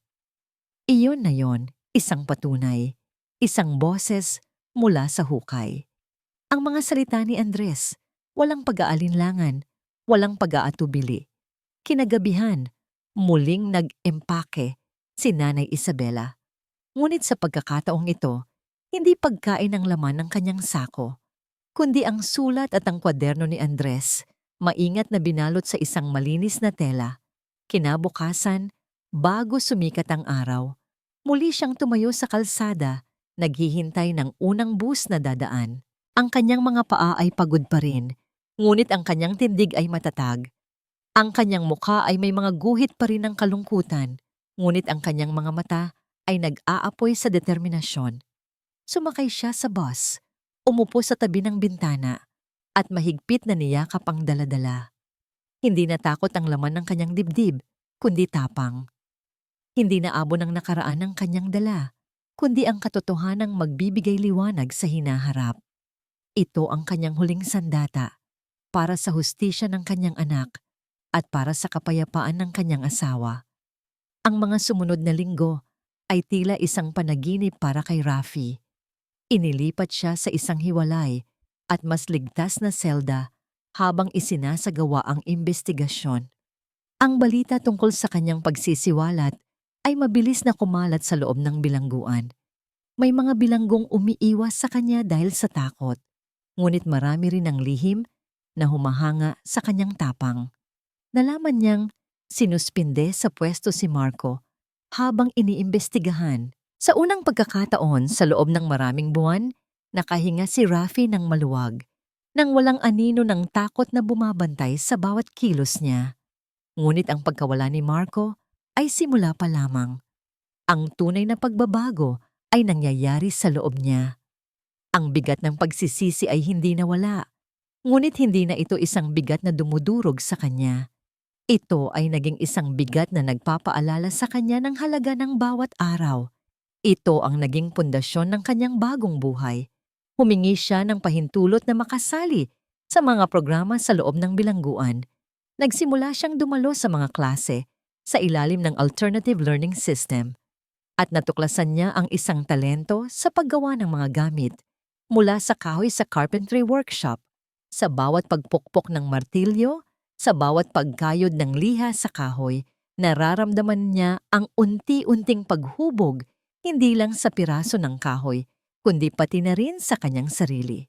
Speaker 1: Iyon na yon, isang patunay, isang boses mula sa hukay. Ang mga salita ni Andres, walang pag-aalinlangan, walang pag-aatubili. Kinagabihan, muling nag-empake si Nanay Isabela. Ngunit sa pagkakataong ito, hindi pagkain ang laman ng kanyang sako, kundi ang sulat at ang kwaderno ni Andres, maingat na binalot sa isang malinis na tela. Kinabukasan, bago sumikat ang araw, muli siyang tumayo sa kalsada, naghihintay ng unang bus na dadaan. Ang kanyang mga paa ay pagod pa rin, ngunit ang kanyang tindig ay matatag. Ang kanyang mukha ay may mga guhit pa rin ng kalungkutan, ngunit ang kanyang mga mata ay nag-aapoy sa determinasyon. Sumakay siya sa bus, umupo sa tabi ng bintana, at mahigpit na niyakap ang daladala. Hindi natakot ang laman ng kanyang dibdib, kundi tapang. Hindi naabo ng nakaraan ng kanyang dala, kundi ang katotohanang magbibigay liwanag sa hinaharap. Ito ang kanyang huling sandata para sa hustisya ng kanyang anak at para sa kapayapaan ng kanyang asawa. Ang mga sumunod na linggo ay tila isang panaginip para kay Rafi. Inilipat siya sa isang hiwalay at mas ligtas na selda habang isinasagawa ang imbestigasyon. Ang balita tungkol sa kanyang pagsisiwalat ay mabilis na kumalat sa loob ng bilangguan. May mga bilanggong umiiwas sa kanya dahil sa takot, ngunit marami rin ang lihim na humahanga sa kanyang tapang. Nalaman niyang sinuspinde sa pwesto si Marco habang iniimbestigahan. Sa unang pagkakataon sa loob ng maraming buwan, nakahinga si Rafi ng maluwag, nang walang anino ng takot na bumabantay sa bawat kilos niya. Ngunit ang pagkawala ni Marco ay simula pa lamang. Ang tunay na pagbabago ay nangyayari sa loob niya. Ang bigat ng pagsisisi ay hindi nawala, ngunit hindi na ito isang bigat na dumudurog sa kanya. Ito ay naging isang bigat na nagpapaalala sa kanya ng halaga ng bawat araw. Ito ang naging pundasyon ng kanyang bagong buhay. Humingi siya ng pahintulot na makasali sa mga programa sa loob ng bilangguan. Nagsimula siyang dumalo sa mga klase sa ilalim ng alternative learning system at natuklasan niya ang isang talento sa paggawa ng mga gamit mula sa kahoy sa carpentry workshop, sa bawat pagpukpok ng martilyo, sa bawat pagkayod ng liha sa kahoy. Nararamdaman niya ang unti-unting paghubog hindi lang sa piraso ng kahoy, kundi pati na rin sa kanyang sarili.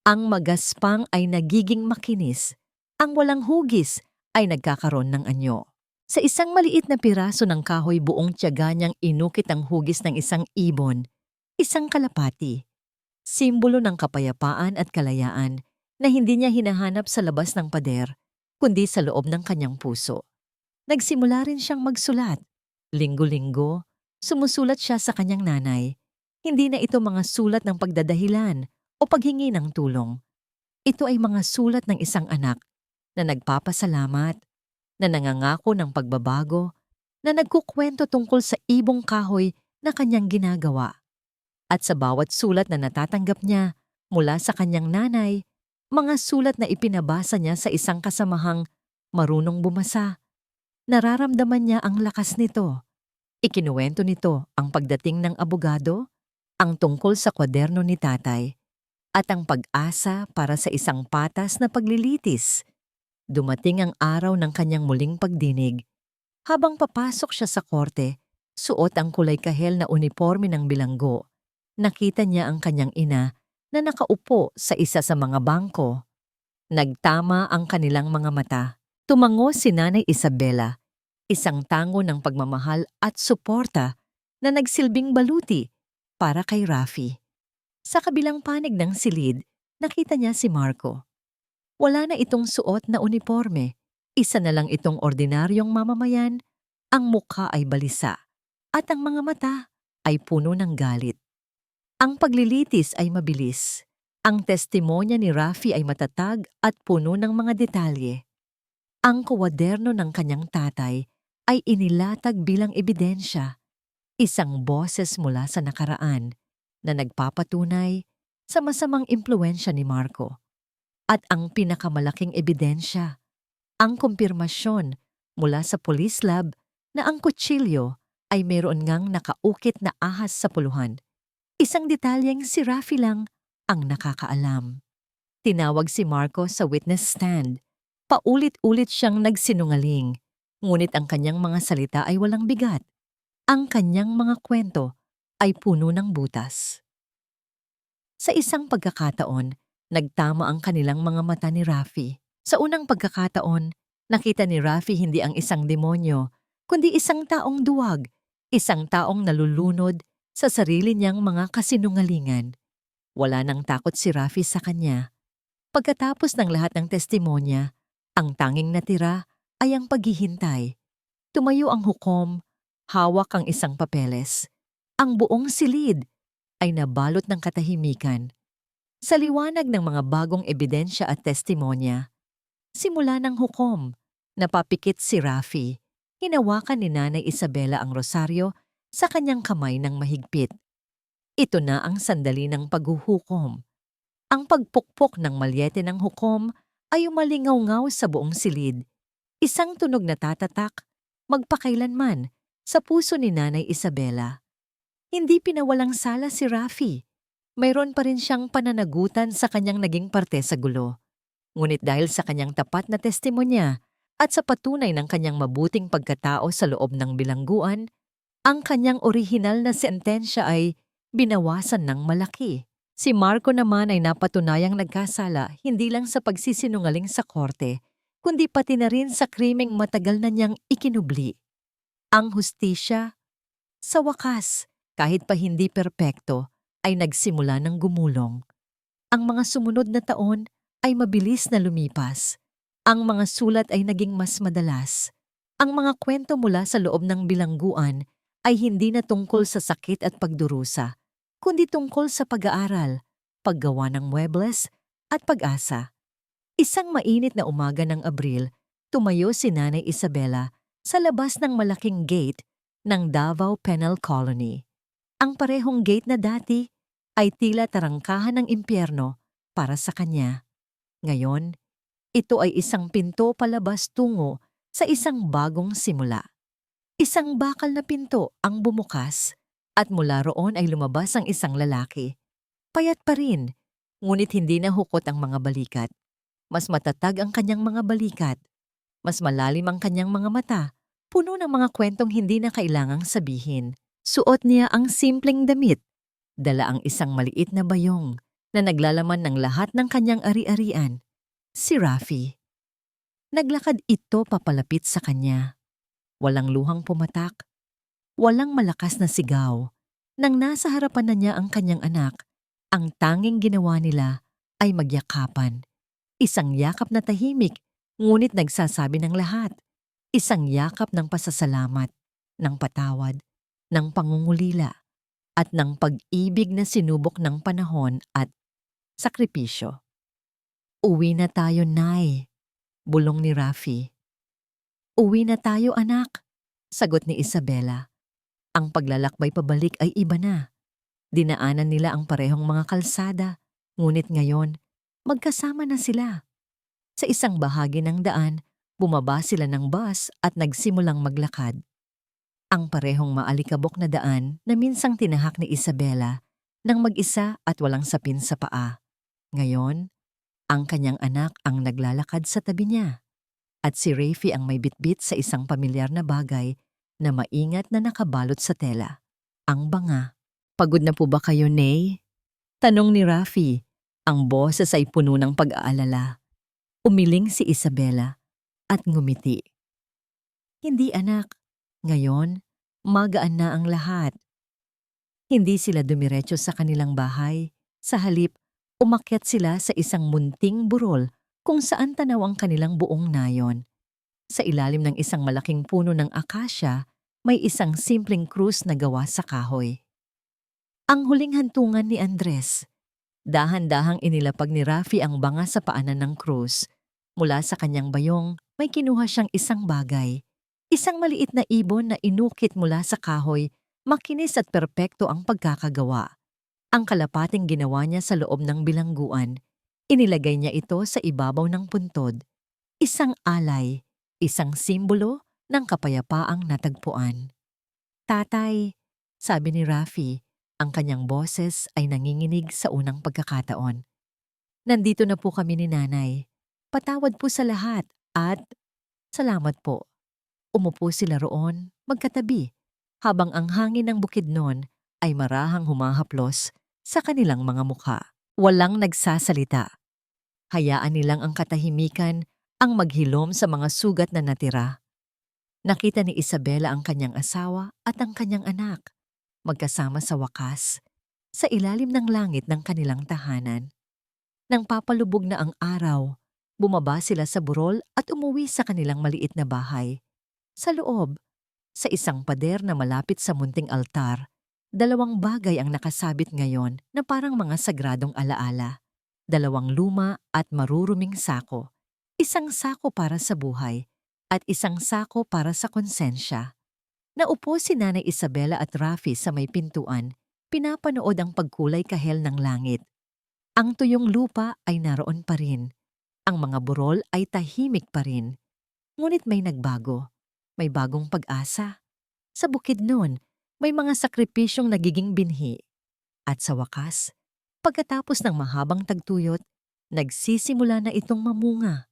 Speaker 1: Ang magaspang ay nagiging makinis, ang walang hugis ay nagkakaroon ng anyo. Sa isang maliit na piraso ng kahoy, buong tiyaga niyang inukit ang hugis ng isang ibon, isang kalapati. Simbolo ng kapayapaan at kalayaan na hindi niya hinahanap sa labas ng pader, kundi sa loob ng kanyang puso. Nagsimula rin siyang magsulat. Linggo-linggo, sumusulat siya sa kanyang nanay. Hindi na ito mga sulat ng pagdadahilan o paghingi ng tulong. Ito ay mga sulat ng isang anak na nagpapasalamat, na nangangako ng pagbabago, na nagkukwento tungkol sa ibong kahoy na kanyang ginagawa. At sa bawat sulat na natatanggap niya mula sa kanyang nanay, mga sulat na ipinabasa niya sa isang kasamahang marunong bumasa, nararamdaman niya ang lakas nito. Ikinuwento nito ang pagdating ng abogado, ang tungkol sa kwaderno ni tatay, at ang pag-asa para sa isang patas na paglilitis. Dumating ang araw ng kanyang muling pagdinig. Habang papasok siya sa korte, suot ang kulay kahel na uniforme ng bilanggo. Nakita niya ang kanyang ina na nakaupo sa isa sa mga bangko. Nagtama ang kanilang mga mata. Tumango si Nanay Isabela, isang tango ng pagmamahal at suporta na nagsilbing baluti para kay Rafi. Sa kabilang panig ng silid, nakita niya si Marco. Wala na itong suot na uniforme, isa na lang itong ordinaryong mamamayan, ang mukha ay balisa at ang mga mata ay puno ng galit. Ang paglilitis ay mabilis. Ang testimonya ni Rafi ay matatag at puno ng mga detalye. Ang kwaderno ng kanyang tatay ay inilatag bilang ebidensya, isang boses mula sa nakaraan na nagpapatunay sa masamang impluwensya ni Marco. At ang pinakamalaking ebidensya, ang kumpirmasyon mula sa police lab na ang kutsilyo ay mayroon ngang nakaukit na ahas sa puluhan. Isang detalyeng si Rafi lang ang nakakaalam. Tinawag si Marco sa witness stand. Paulit-ulit siyang nagsinungaling, ngunit ang kanyang mga salita ay walang bigat. Ang kanyang mga kwento ay puno ng butas. Sa isang pagkakataon, nagtama ang kanilang mga mata ni Rafi. Sa unang pagkakataon, nakita ni Rafi hindi ang isang demonyo, kundi isang taong duwag, isang taong nalulunod sa sarili niyang mga kasinungalingan. Wala nang takot si Rafi sa kanya. Pagkatapos ng lahat ng testimonya, ang tanging natira ay ang paghihintay. Tumayo ang hukom, hawak ang isang papeles. Ang buong silid ay nabalot ng katahimikan. Sa liwanag ng mga bagong ebidensya at testimonya, simula ng hukom, napapikit si Rafi. Hinawakan ni Nanay Isabela ang rosaryo sa kanyang kamay ng mahigpit. Ito na ang sandali ng paghuhukom. Ang pagpukpok ng malyete ng hukom ay umalingaw-ngaw sa buong silid. Isang tunog na tatatak, magpakailanman, sa puso ni Nanay Isabela. Hindi pinawalang sala si Rafi. Mayroon pa rin siyang pananagutan sa kanyang naging parte sa gulo. Ngunit dahil sa kanyang tapat na testimonya at sa patunay ng kanyang mabuting pagkatao sa loob ng bilangguan, ang kanyang orihinal na sentensya ay binawasan ng malaki. Si Marco naman ay napatunayang nagkasala hindi lang sa pagsisinungaling sa korte, kundi pati na rin sa krimeng matagal na niyang ikinubli. Ang hustisya, sa wakas, kahit pa hindi perpekto, ay nagsimula ng gumulong. Ang mga sumunod na taon ay mabilis na lumipas. Ang mga sulat ay naging mas madalas. Ang mga kwento mula sa loob ng bilangguan ay hindi na tungkol sa sakit at pagdurusa, kundi tungkol sa pag-aaral, paggawa ng muebles, at pag-asa. Isang mainit na umaga ng Abril, tumayo si Nanay Isabela sa labas ng malaking gate ng Davao Penal Colony. Ang parehong gate na dati ay tila tarangkahan ng impyerno para sa kanya. Ngayon, ito ay isang pinto palabas tungo sa isang bagong simula. Isang bakal na pinto ang bumukas at mula roon ay lumabas ang isang lalaki. Payat pa rin, ngunit hindi na hukot ang mga balikat. Mas matatag ang kanyang mga balikat. Mas malalim ang kanyang mga mata, puno ng mga kwentong hindi na kailangang sabihin. Suot niya ang simpleng damit. Dala ang isang maliit na bayong na naglalaman ng lahat ng kanyang ari-arian. Si Rafi. Naglakad ito papalapit sa kanya. Walang luhang pumatak. Walang malakas na sigaw. Nang nasa harapan na niya ang kanyang anak, ang tanging ginawa nila ay magyakapan. Isang yakap na tahimik, ngunit nagsasabi ng lahat. Isang yakap ng pasasalamat, ng patawad, ng pangungulila, at ng pag-ibig na sinubok ng panahon at sakripisyo. Uwi na tayo, Nay, bulong ni Rafi. Uwi na tayo, anak, sagot ni Isabela. Ang paglalakbay pabalik ay iba na. Dinaanan nila ang parehong mga kalsada, ngunit ngayon, magkasama na sila. Sa isang bahagi ng daan, bumaba sila ng bus at nagsimulang maglakad. Ang parehong maalikabok na daan na minsang tinahak ni Isabela nang mag-isa at walang sapin sa paa. Ngayon, ang kanyang anak ang naglalakad sa tabi niya at si Rafi ang may bitbit sa isang pamilyar na bagay na maingat na nakabalot sa tela. Ang banga. Pagod na po ba kayo, Nay? Tanong ni Rafi. Ang boses ay puno ng pag-aalala. Umiling si Isabela at ngumiti. Hindi, anak. Ngayon, magaan na ang lahat. Hindi sila dumiretso sa kanilang bahay. Sa halip, umakyat sila sa isang munting burol kung saan tanaw ang kanilang buong nayon. Sa ilalim ng isang malaking puno ng akasya, may isang simpleng krus na gawa sa kahoy. Ang huling hantungan ni Andres. Dahan-dahang inilapag ni Rafi ang banga sa paanan ng krus. Mula sa kanyang bayong, may kinuha siyang isang bagay. Isang maliit na ibon na inukit mula sa kahoy, makinis at perpekto ang pagkakagawa. Ang kalapating ginawa niya sa loob ng bilangguan. Inilagay niya ito sa ibabaw ng puntod. Isang alay, isang simbolo ng kapayapaang natagpuan. Tatay, sabi ni Rafi, ang kanyang boses ay nanginginig sa unang pagkakataon. Nandito na po kami ni Nanay. Patawad po sa lahat at salamat po. Umupo sila roon, magkatabi, habang ang hangin ng Bukidnon ay marahang humahaplos sa kanilang mga mukha. Walang nagsasalita. Hayaan nilang ang katahimikan ang maghilom sa mga sugat na natira. Nakita ni Isabela ang kanyang asawa at ang kanyang anak, magkasama sa wakas, sa ilalim ng langit ng kanilang tahanan. Nang papalubog na ang araw, bumaba sila sa burol at umuwi sa kanilang maliit na bahay. Sa loob, sa isang pader na malapit sa munting altar, 2 bagay ang nakasabit ngayon na parang mga sagradong alaala. 2 luma at maruruming sako. Isang sako para sa buhay at isang sako para sa konsensya. Naupo si Nanay Isabela at Rafi sa may pintuan, pinapanood ang pagkulay kahel ng langit. Ang tuyong lupa ay naroon pa rin. Ang mga burol ay tahimik pa rin. Ngunit may nagbago. May bagong pag-asa. Sa Bukidnon, may mga sakripisyong nagiging binhi. At sa wakas, pagkatapos ng mahabang tagtuyot, nagsisimula na itong mamunga.